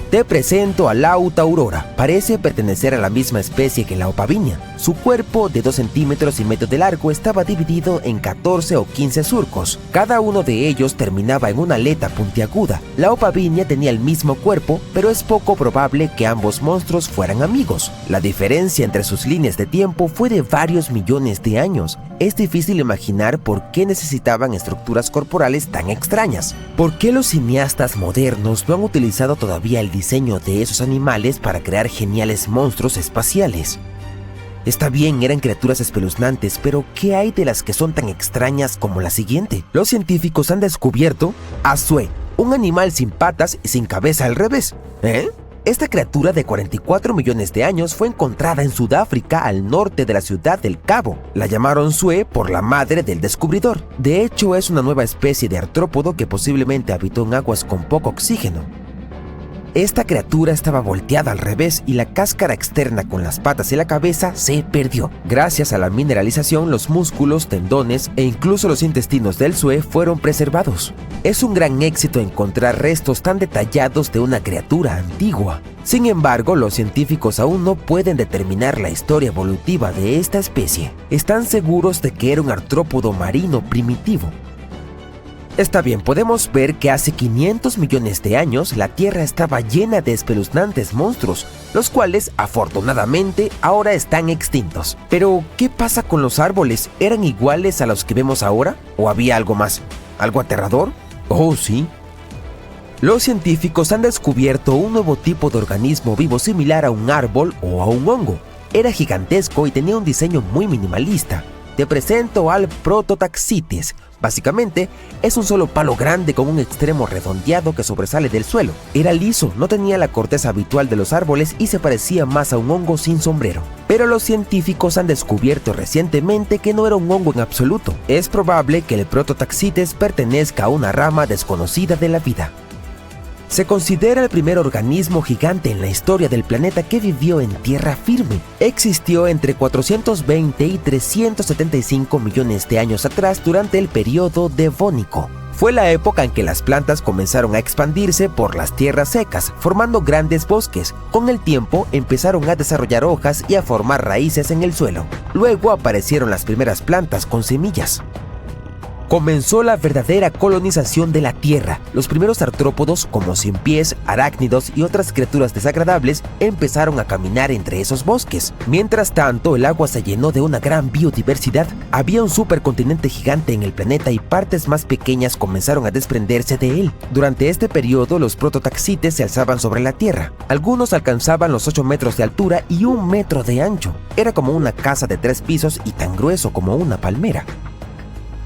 Te presento a Lautaurora. Parece pertenecer a la misma especie que la opavinia. Su cuerpo, de 2,5 centímetros de largo, estaba dividido en 14 o 15 surcos. Cada uno de ellos terminaba en una aleta puntiaguda. La opavinia tenía el mismo cuerpo, pero es poco probable que ambos monstruos fueran amigos. La diferencia entre sus líneas de tiempo fue de varios millones de años. Es difícil imaginar por qué necesitaban estructuras corporales tan extrañas. ¿Por qué los cineastas modernos no han utilizado todavía el diseño de esos animales para crear geniales monstruos espaciales? Está bien, eran criaturas espeluznantes, pero ¿qué hay de las que son tan extrañas como la siguiente? Los científicos han descubierto a Sue, un animal sin patas y sin cabeza al revés. Esta criatura de 44 millones de años fue encontrada en Sudáfrica al norte de la ciudad del Cabo. La llamaron Sue por la madre del descubridor. De hecho, es una nueva especie de artrópodo que posiblemente habitó en aguas con poco oxígeno. Esta criatura estaba volteada al revés y la cáscara externa con las patas y la cabeza se perdió. Gracias a la mineralización, los músculos, tendones e incluso los intestinos del Sue fueron preservados. Es un gran éxito encontrar restos tan detallados de una criatura antigua. Sin embargo, los científicos aún no pueden determinar la historia evolutiva de esta especie. Están seguros de que era un artrópodo marino primitivo. Está bien, podemos ver que hace 500 millones de años la Tierra estaba llena de espeluznantes monstruos, los cuales, afortunadamente, ahora están extintos. Pero, ¿qué pasa con los árboles? ¿Eran iguales a los que vemos ahora? ¿O había algo más? ¿Algo aterrador? Oh, sí. Los científicos han descubierto un nuevo tipo de organismo vivo similar a un árbol o a un hongo. Era gigantesco y tenía un diseño muy minimalista. Te presento al Prototaxites. Básicamente, es un solo palo grande con un extremo redondeado que sobresale del suelo. Era liso, no tenía la corteza habitual de los árboles y se parecía más a un hongo sin sombrero. Pero los científicos han descubierto recientemente que no era un hongo en absoluto. Es probable que el Prototaxites pertenezca a una rama desconocida de la vida. Se considera el primer organismo gigante en la historia del planeta que vivió en tierra firme. Existió entre 420 y 375 millones de años atrás durante el periodo devónico. Fue la época en que las plantas comenzaron a expandirse por las tierras secas, formando grandes bosques. Con el tiempo empezaron a desarrollar hojas y a formar raíces en el suelo. Luego aparecieron las primeras plantas con semillas. Comenzó la verdadera colonización de la Tierra. Los primeros artrópodos, como ciempiés, arácnidos y otras criaturas desagradables, empezaron a caminar entre esos bosques. Mientras tanto, el agua se llenó de una gran biodiversidad. Había un supercontinente gigante en el planeta y partes más pequeñas comenzaron a desprenderse de él. Durante este periodo, los prototaxites se alzaban sobre la Tierra. Algunos alcanzaban los 8 metros de altura y 1 metro de ancho. Era como una casa de 3 pisos y tan grueso como una palmera.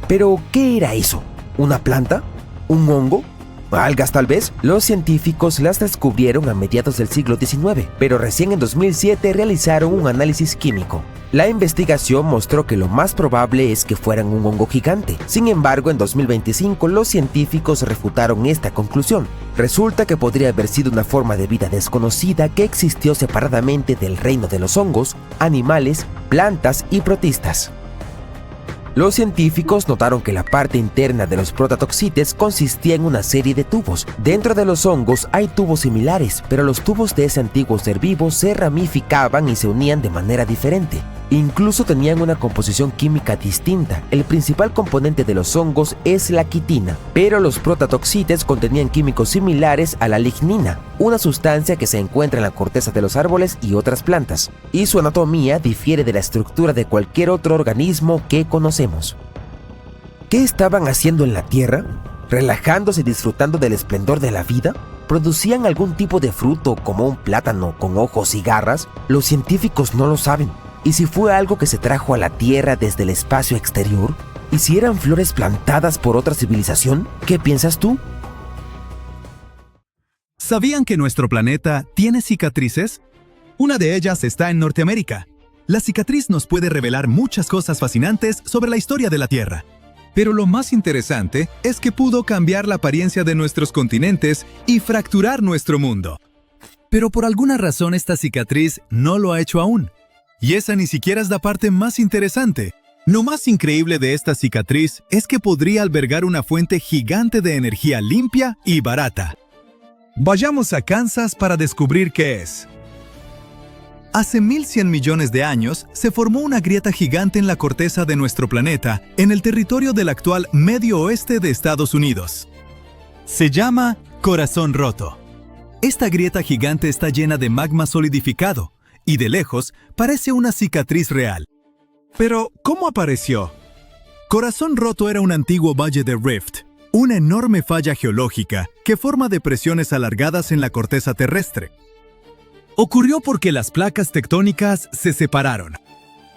¿Pero qué era eso? ¿Una planta? ¿Un hongo? ¿Algas tal vez? Los científicos las descubrieron a mediados del siglo XIX, pero recién en 2007 realizaron un análisis químico. La investigación mostró que lo más probable es que fueran un hongo gigante. Sin embargo, en 2025 los científicos refutaron esta conclusión. Resulta que podría haber sido una forma de vida desconocida que existió separadamente del reino de los hongos, animales, plantas y protistas. Los científicos notaron que la parte interna de los prototaxites consistía en una serie de tubos. Dentro de los hongos hay tubos similares, pero los tubos de ese antiguo ser vivo se ramificaban y se unían de manera diferente. Incluso tenían una composición química distinta. El principal componente de los hongos es la quitina, pero los prototaxites contenían químicos similares a la lignina, una sustancia que se encuentra en la corteza de los árboles y otras plantas, y su anatomía difiere de la estructura de cualquier otro organismo que conocemos. ¿Qué estaban haciendo en la Tierra? ¿Relajándose y disfrutando del esplendor de la vida? ¿Producían algún tipo de fruto como un plátano con ojos y garras? Los científicos no lo saben. ¿Y si fue algo que se trajo a la Tierra desde el espacio exterior? ¿Y si eran flores plantadas por otra civilización? ¿Qué piensas tú? ¿Sabían que nuestro planeta tiene cicatrices? Una de ellas está en Norteamérica. La cicatriz nos puede revelar muchas cosas fascinantes sobre la historia de la Tierra. Pero lo más interesante es que pudo cambiar la apariencia de nuestros continentes y fracturar nuestro mundo. Pero por alguna razón esta cicatriz no lo ha hecho aún. Y esa ni siquiera es la parte más interesante. Lo más increíble de esta cicatriz es que podría albergar una fuente gigante de energía limpia y barata. Vayamos a Kansas para descubrir qué es. Hace 1100 millones de años se formó una grieta gigante en la corteza de nuestro planeta, en el territorio del actual Medio Oeste de Estados Unidos. Se llama Corazón Roto. Esta grieta gigante está llena de magma solidificado, y de lejos parece una cicatriz real. Pero, ¿cómo apareció? Corazón Roto era un antiguo valle de Rift, una enorme falla geológica que forma depresiones alargadas en la corteza terrestre. Ocurrió porque las placas tectónicas se separaron.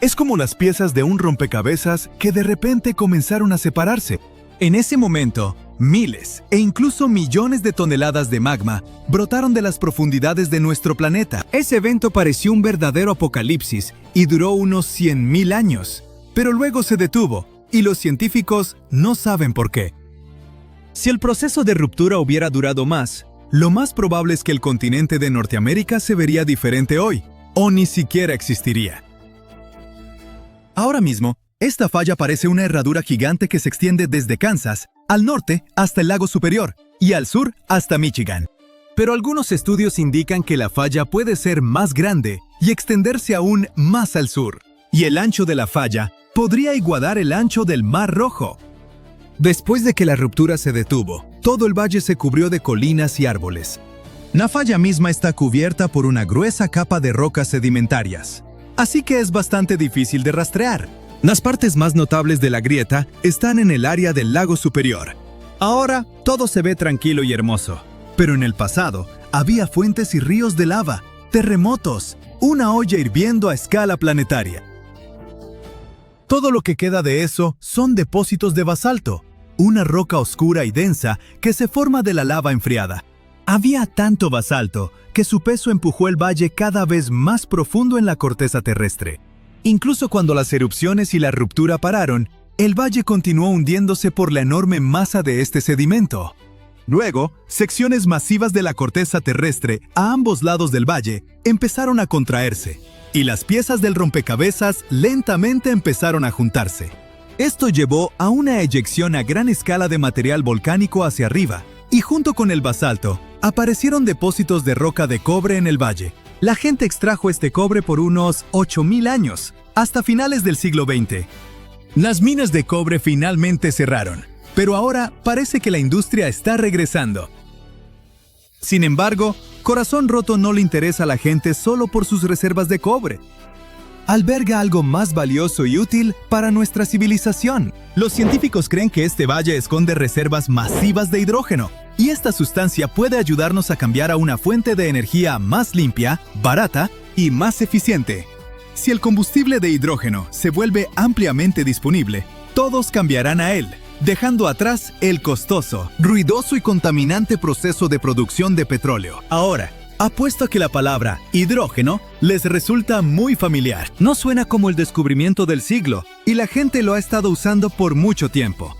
Es como las piezas de un rompecabezas que de repente comenzaron a separarse. En ese momento, miles e incluso millones de toneladas de magma brotaron de las profundidades de nuestro planeta. Ese evento pareció un verdadero apocalipsis y duró unos 100.000 años, pero luego se detuvo y los científicos no saben por qué. Si el proceso de ruptura hubiera durado más, lo más probable es que el continente de Norteamérica se vería diferente hoy, o ni siquiera existiría. Ahora mismo, esta falla parece una herradura gigante que se extiende desde Kansas, al norte hasta el lago Superior, y al sur hasta Michigan. Pero algunos estudios indican que la falla puede ser más grande y extenderse aún más al sur, y el ancho de la falla podría igualar el ancho del Mar Rojo. Después de que la ruptura se detuvo, todo el valle se cubrió de colinas y árboles. La falla misma está cubierta por una gruesa capa de rocas sedimentarias, así que es bastante difícil de rastrear. Las partes más notables de la grieta están en el área del lago Superior. Ahora todo se ve tranquilo y hermoso, pero en el pasado había fuentes y ríos de lava, terremotos, una olla hirviendo a escala planetaria. Todo lo que queda de eso son depósitos de basalto, una roca oscura y densa que se forma de la lava enfriada. Había tanto basalto que su peso empujó el valle cada vez más profundo en la corteza terrestre. Incluso cuando las erupciones y la ruptura pararon, el valle continuó hundiéndose por la enorme masa de este sedimento. Luego, secciones masivas de la corteza terrestre a ambos lados del valle empezaron a contraerse, y las piezas del rompecabezas lentamente empezaron a juntarse. Esto llevó a una eyección a gran escala de material volcánico hacia arriba, y junto con el basalto, aparecieron depósitos de roca de cobre en el valle. La gente extrajo este cobre por unos 8.000 años, hasta finales del siglo XX. Las minas de cobre finalmente cerraron, pero ahora parece que la industria está regresando. Sin embargo, Corazón Roto no le interesa a la gente solo por sus reservas de cobre. Alberga algo más valioso y útil para nuestra civilización. Los científicos creen que este valle esconde reservas masivas de hidrógeno, y esta sustancia puede ayudarnos a cambiar a una fuente de energía más limpia, barata y más eficiente. Si el combustible de hidrógeno se vuelve ampliamente disponible, todos cambiarán a él, dejando atrás el costoso, ruidoso y contaminante proceso de producción de petróleo. Ahora, apuesto a que la palabra hidrógeno les resulta muy familiar. No suena como el descubrimiento del siglo, y la gente lo ha estado usando por mucho tiempo.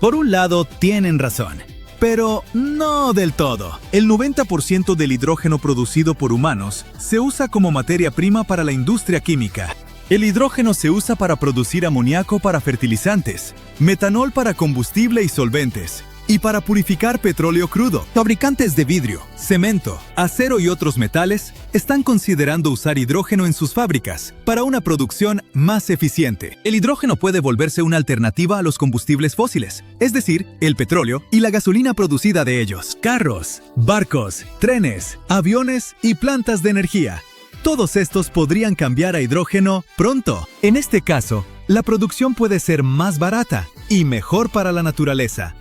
Por un lado, tienen razón, pero no del todo. El 90% del hidrógeno producido por humanos se usa como materia prima para la industria química. El hidrógeno se usa para producir amoníaco para fertilizantes, metanol para combustible y solventes, y para purificar petróleo crudo. Fabricantes de vidrio, cemento, acero y otros metales están considerando usar hidrógeno en sus fábricas para una producción más eficiente. El hidrógeno puede volverse una alternativa a los combustibles fósiles, es decir, el petróleo y la gasolina producida de ellos. Carros, barcos, trenes, aviones y plantas de energía. Todos estos podrían cambiar a hidrógeno pronto. En este caso, la producción puede ser más barata y mejor para la naturaleza.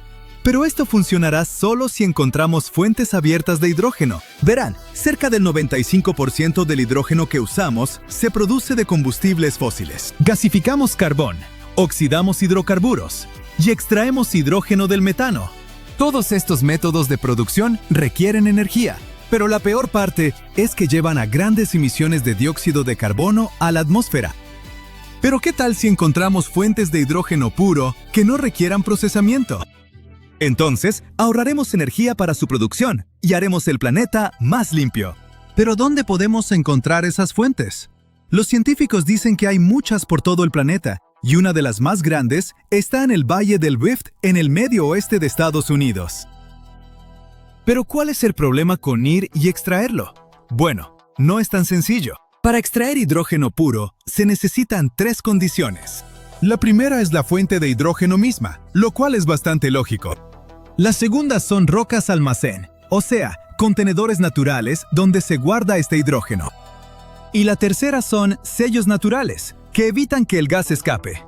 Pero esto funcionará solo si encontramos fuentes abiertas de hidrógeno. Verán, cerca del 95% del hidrógeno que usamos se produce de combustibles fósiles. Gasificamos carbón, oxidamos hidrocarburos y extraemos hidrógeno del metano. Todos estos métodos de producción requieren energía, pero la peor parte es que llevan a grandes emisiones de dióxido de carbono a la atmósfera. Pero ¿qué tal si encontramos fuentes de hidrógeno puro que no requieran procesamiento? Entonces, ahorraremos energía para su producción y haremos el planeta más limpio. ¿Pero dónde podemos encontrar esas fuentes? Los científicos dicen que hay muchas por todo el planeta, y una de las más grandes está en el Valle del Rift, en el medio oeste de Estados Unidos. ¿Pero cuál es el problema con ir y extraerlo? Bueno, no es tan sencillo. Para extraer hidrógeno puro, se necesitan 3 condiciones. La primera es la fuente de hidrógeno misma, lo cual es bastante lógico. La segunda son rocas almacén, o sea, contenedores naturales donde se guarda este hidrógeno. Y la tercera son sellos naturales, que evitan que el gas escape.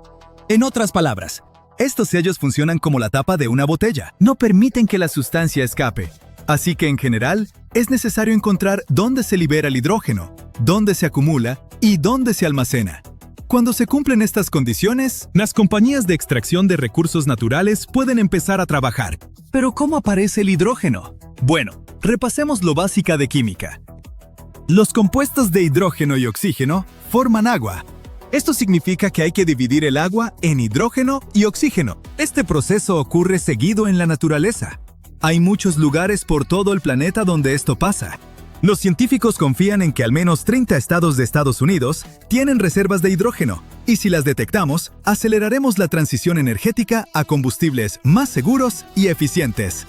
En otras palabras, estos sellos funcionan como la tapa de una botella, no permiten que la sustancia escape. Así que en general, es necesario encontrar dónde se libera el hidrógeno, dónde se acumula y dónde se almacena. Cuando se cumplen estas condiciones, las compañías de extracción de recursos naturales pueden empezar a trabajar. ¿Pero cómo aparece el hidrógeno? Bueno, repasemos lo básico de química. Los compuestos de hidrógeno y oxígeno forman agua. Esto significa que hay que dividir el agua en hidrógeno y oxígeno. Este proceso ocurre seguido en la naturaleza. Hay muchos lugares por todo el planeta donde esto pasa. Los científicos confían en que al menos 30 estados de Estados Unidos tienen reservas de hidrógeno, y si las detectamos, aceleraremos la transición energética a combustibles más seguros y eficientes.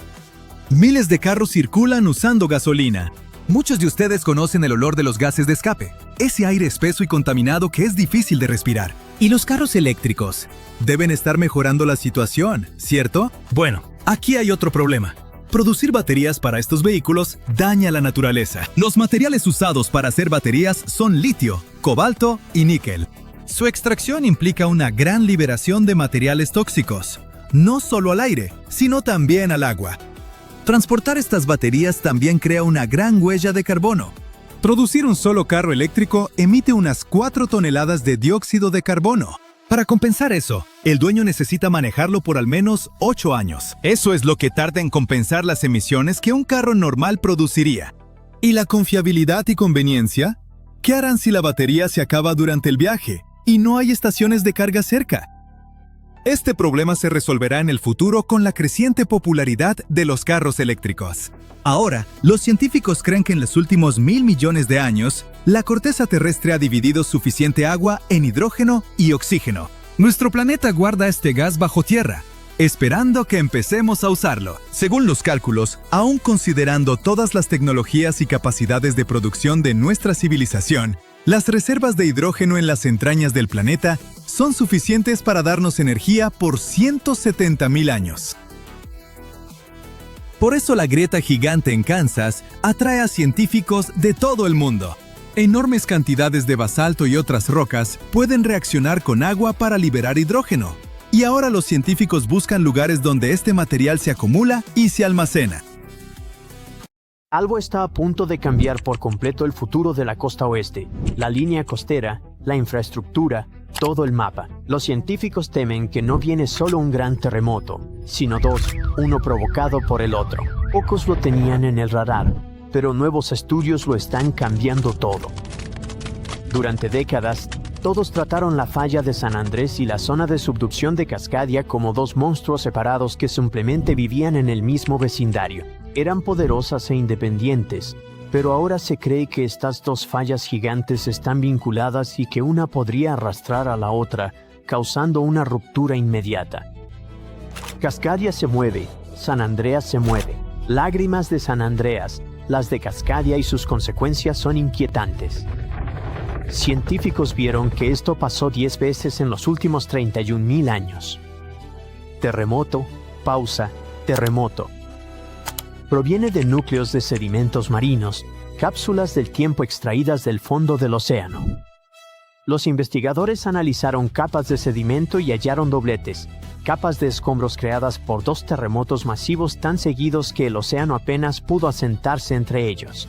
Miles de carros circulan usando gasolina. Muchos de ustedes conocen el olor de los gases de escape, ese aire espeso y contaminado que es difícil de respirar. ¿Y los carros eléctricos? Deben estar mejorando la situación, ¿cierto? Bueno, aquí hay otro problema. Producir baterías para estos vehículos daña la naturaleza. Los materiales usados para hacer baterías son litio, cobalto y níquel. Su extracción implica una gran liberación de materiales tóxicos, no solo al aire, sino también al agua. Transportar estas baterías también crea una gran huella de carbono. Producir un solo carro eléctrico emite unas 4 toneladas de dióxido de carbono. Para compensar eso, el dueño necesita manejarlo por al menos 8 años. Eso es lo que tarda en compensar las emisiones que un carro normal produciría. ¿Y la confiabilidad y conveniencia? ¿Qué harán si la batería se acaba durante el viaje y no hay estaciones de carga cerca? Este problema se resolverá en el futuro con la creciente popularidad de los carros eléctricos. Ahora, los científicos creen que en los últimos 1.000 millones de años, la corteza terrestre ha dividido suficiente agua en hidrógeno y oxígeno. Nuestro planeta guarda este gas bajo tierra, esperando que empecemos a usarlo. Según los cálculos, aún considerando todas las tecnologías y capacidades de producción de nuestra civilización, las reservas de hidrógeno en las entrañas del planeta son suficientes para darnos energía por 170.000 años. Por eso la grieta gigante en Kansas atrae a científicos de todo el mundo. Enormes cantidades de basalto y otras rocas pueden reaccionar con agua para liberar hidrógeno. Y ahora los científicos buscan lugares donde este material se acumula y se almacena. Algo está a punto de cambiar por completo el futuro de la costa oeste, la línea costera, la infraestructura, todo el mapa. Los científicos temen que no viene solo un gran terremoto, sino 2, uno provocado por el otro. Pocos lo tenían en el radar, pero nuevos estudios lo están cambiando todo. Durante décadas, todos trataron la falla de San Andrés y la zona de subducción de Cascadia como 2 monstruos separados que simplemente vivían en el mismo vecindario. Eran poderosas e independientes, pero ahora se cree que estas 2 fallas gigantes están vinculadas y que una podría arrastrar a la otra, causando una ruptura inmediata. Cascadia se mueve, San Andreas se mueve. Lágrimas de San Andreas, las de Cascadia y sus consecuencias son inquietantes. Científicos vieron que esto pasó 10 veces en los últimos 31.000 años. Terremoto, pausa, terremoto. Proviene de núcleos de sedimentos marinos, cápsulas del tiempo extraídas del fondo del océano. Los investigadores analizaron capas de sedimento y hallaron dobletes, capas de escombros creadas por 2 terremotos masivos tan seguidos que el océano apenas pudo asentarse entre ellos.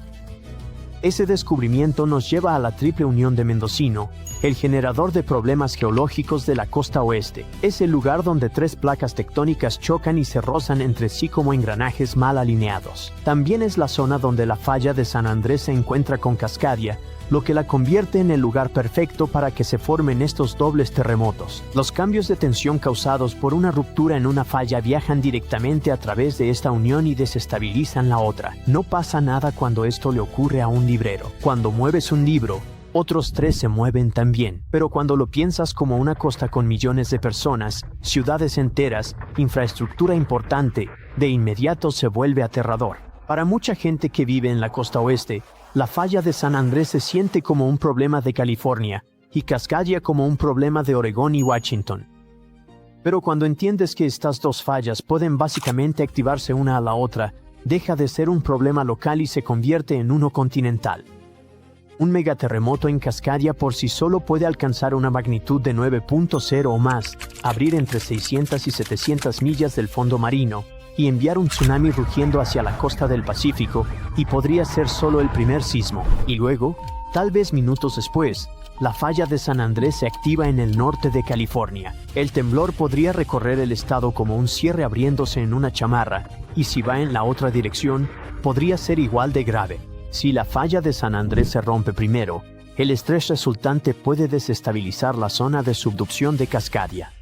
Ese descubrimiento nos lleva a la triple unión de Mendocino, el generador de problemas geológicos de la costa oeste. Es el lugar donde tres placas tectónicas chocan y se rozan entre sí como engranajes mal alineados. También es la zona donde la falla de San Andrés se encuentra con Cascadia, lo que la convierte en el lugar perfecto para que se formen estos dobles terremotos. Los cambios de tensión causados por una ruptura en una falla viajan directamente a través de esta unión y desestabilizan la otra. No pasa nada cuando esto le ocurre a un librero. Cuando mueves un libro, otros tres se mueven también. Pero cuando lo piensas como una costa con millones de personas, ciudades enteras, infraestructura importante, de inmediato se vuelve aterrador. Para mucha gente que vive en la costa oeste, la falla de San Andrés se siente como un problema de California y Cascadia como un problema de Oregón y Washington. Pero cuando entiendes que estas dos fallas pueden básicamente activarse una a la otra, deja de ser un problema local y se convierte en uno continental. Un megaterremoto en Cascadia por sí solo puede alcanzar una magnitud de 9.0 o más, abrir entre 600 y 700 millas del fondo marino, y enviar un tsunami rugiendo hacia la costa del Pacífico, y podría ser solo el primer sismo. Y luego, tal vez minutos después, la falla de San Andrés se activa en el norte de California. El temblor podría recorrer el estado como un cierre abriéndose en una chamarra, y si va en la otra dirección, podría ser igual de grave. Si la falla de San Andrés se rompe primero, el estrés resultante puede desestabilizar la zona de subducción de Cascadia.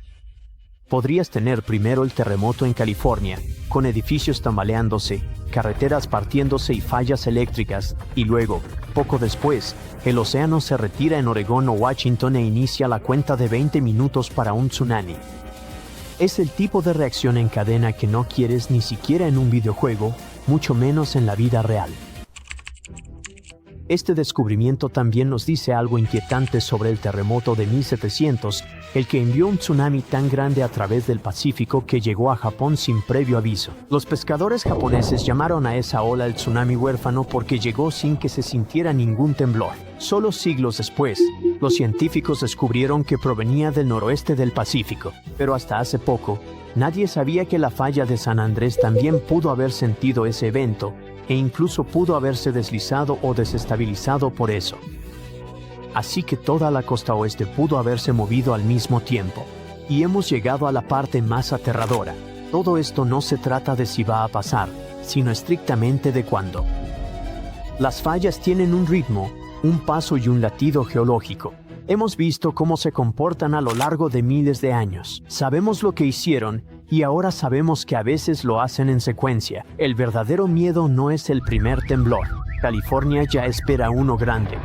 Podrías tener primero el terremoto en California, con edificios tambaleándose, carreteras partiéndose y fallas eléctricas, y luego, poco después, el océano se retira en Oregón o Washington e inicia la cuenta de 20 minutos para un tsunami. Es el tipo de reacción en cadena que no quieres ni siquiera en un videojuego, mucho menos en la vida real. Este descubrimiento también nos dice algo inquietante sobre el terremoto de 1700, el que envió un tsunami tan grande a través del Pacífico que llegó a Japón sin previo aviso. Los pescadores japoneses llamaron a esa ola el tsunami huérfano porque llegó sin que se sintiera ningún temblor. Solo siglos después, los científicos descubrieron que provenía del noroeste del Pacífico, pero hasta hace poco, nadie sabía que la falla de San Andrés también pudo haber sentido ese evento, e incluso pudo haberse deslizado o desestabilizado por eso. Así que toda la costa oeste pudo haberse movido al mismo tiempo. Y hemos llegado a la parte más aterradora. Todo esto no se trata de si va a pasar, sino estrictamente de cuándo. Las fallas tienen un ritmo, un paso y un latido geológico. Hemos visto cómo se comportan a lo largo de miles de años. Sabemos lo que hicieron y ahora sabemos que a veces lo hacen en secuencia. El verdadero miedo no es el primer temblor. California ya espera uno grande.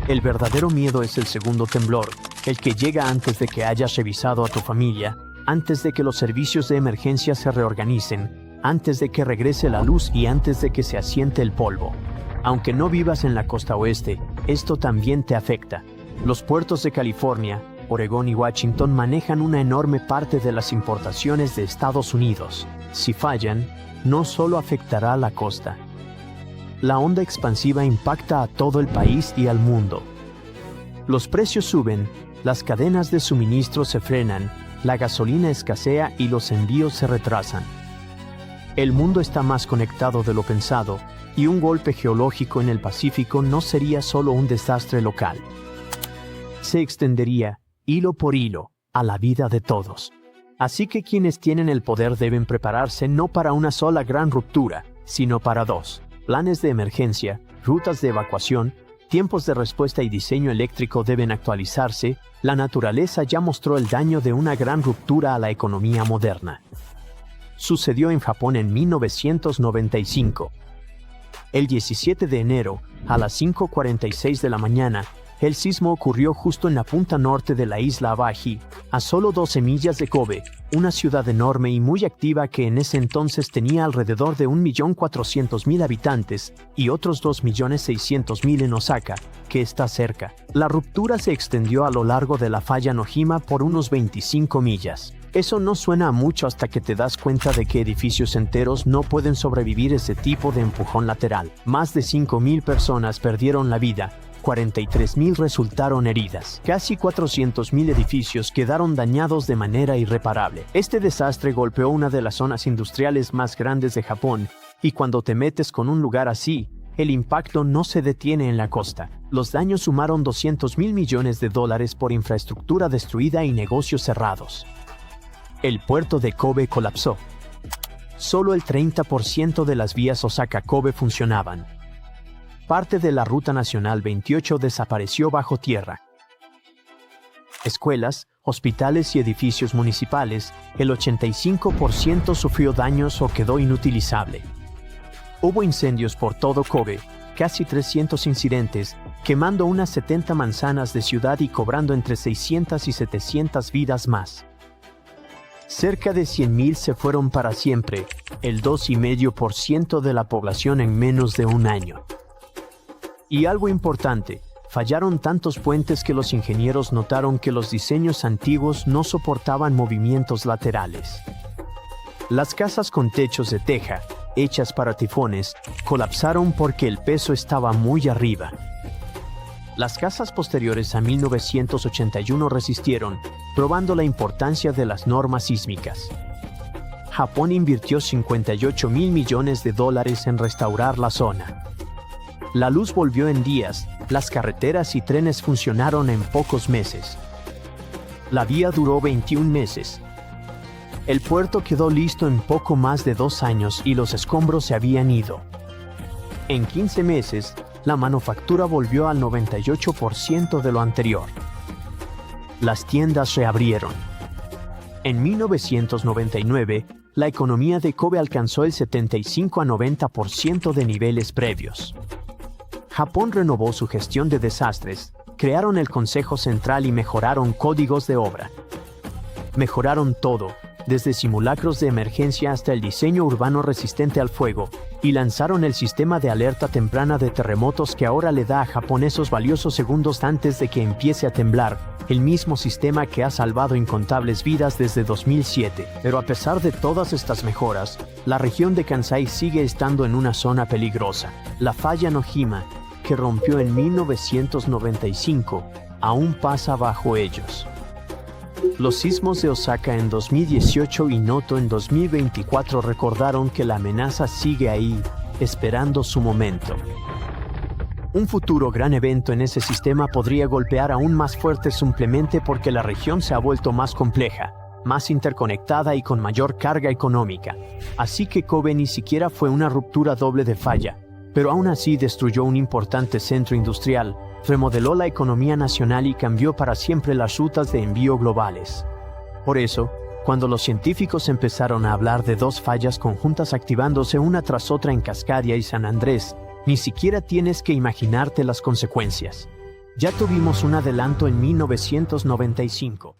El verdadero miedo es el segundo temblor, el que llega antes de que hayas revisado a tu familia, antes de que los servicios de emergencia se reorganicen, antes de que regrese la luz y antes de que se asiente el polvo. Aunque no vivas en la costa oeste, esto también te afecta. Los puertos de California, Oregón y Washington manejan una enorme parte de las importaciones de Estados Unidos. Si fallan, no solo afectará a la costa. La onda expansiva impacta a todo el país y al mundo. Los precios suben, las cadenas de suministro se frenan, la gasolina escasea y los envíos se retrasan. El mundo está más conectado de lo pensado, y un golpe geológico en el Pacífico no sería solo un desastre local. Se extendería, hilo por hilo, a la vida de todos. Así que quienes tienen el poder deben prepararse no para una sola gran ruptura, sino para dos: planes de emergencia, rutas de evacuación, tiempos de respuesta y diseño eléctrico deben actualizarse. La naturaleza ya mostró el daño de una gran ruptura a la economía moderna. Sucedió en Japón en 1995. El 17 de enero, a las 5:46 de la mañana, el sismo ocurrió justo en la punta norte de la isla Awaji, a solo 12 millas de Kobe, una ciudad enorme y muy activa que en ese entonces tenía alrededor de 1.400.000 habitantes y otros 2.600.000 en Osaka, que está cerca. La ruptura se extendió a lo largo de la falla Nojima por unos 25 millas. Eso no suena a mucho hasta que te das cuenta de que edificios enteros no pueden sobrevivir ese tipo de empujón lateral. Más de 5.000 personas perdieron la vida. 43.000 resultaron heridas. Casi 400.000 edificios quedaron dañados de manera irreparable. Este desastre golpeó una de las zonas industriales más grandes de Japón, y cuando te metes con un lugar así, el impacto no se detiene en la costa. Los daños sumaron $200.000 millones por infraestructura destruida y negocios cerrados. El puerto de Kobe colapsó. Solo el 30% de las vías Osaka-Kobe funcionaban. Parte de la Ruta Nacional 28 desapareció bajo tierra. Escuelas, hospitales y edificios municipales, el 85% sufrió daños o quedó inutilizable. Hubo incendios por todo Kobe, casi 300 incidentes, quemando unas 70 manzanas de ciudad y cobrando entre 600 y 700 vidas más. Cerca de 100.000 se fueron para siempre, el 2,5% de la población en menos de un año. Y algo importante, fallaron tantos puentes que los ingenieros notaron que los diseños antiguos no soportaban movimientos laterales. Las casas con techos de teja, hechas para tifones, colapsaron porque el peso estaba muy arriba. Las casas posteriores a 1981 resistieron, probando la importancia de las normas sísmicas. Japón invirtió $58.000 millones en restaurar la zona. La luz volvió en días, las carreteras y trenes funcionaron en pocos meses. La vía duró 21 meses. El puerto quedó listo en poco más de 2 años y los escombros se habían ido. En 15 meses, la manufactura volvió al 98% de lo anterior. Las tiendas reabrieron. En 1999, la economía de Kobe alcanzó el 75 a 90% de niveles previos. Japón renovó su gestión de desastres, crearon el Consejo Central y mejoraron códigos de obra. Mejoraron todo, desde simulacros de emergencia hasta el diseño urbano resistente al fuego, y lanzaron el sistema de alerta temprana de terremotos que ahora le da a Japón esos valiosos segundos antes de que empiece a temblar, el mismo sistema que ha salvado incontables vidas desde 2007. Pero a pesar de todas estas mejoras, la región de Kansai sigue estando en una zona peligrosa. La falla Nojima, que rompió en 1995, aún pasa bajo ellos. Los sismos de Osaka en 2018 y Noto en 2024 recordaron que la amenaza sigue ahí, esperando su momento. Un futuro gran evento en ese sistema podría golpear aún más fuerte simplemente porque la región se ha vuelto más compleja, más interconectada y con mayor carga económica. Así que Kobe ni siquiera fue una ruptura doble de falla, pero aún así destruyó un importante centro industrial, remodeló la economía nacional y cambió para siempre las rutas de envío globales. Por eso, cuando los científicos empezaron a hablar de 2 fallas conjuntas activándose una tras otra en Cascadia y San Andrés, ni siquiera tienes que imaginarte las consecuencias. Ya tuvimos un adelanto en 1995.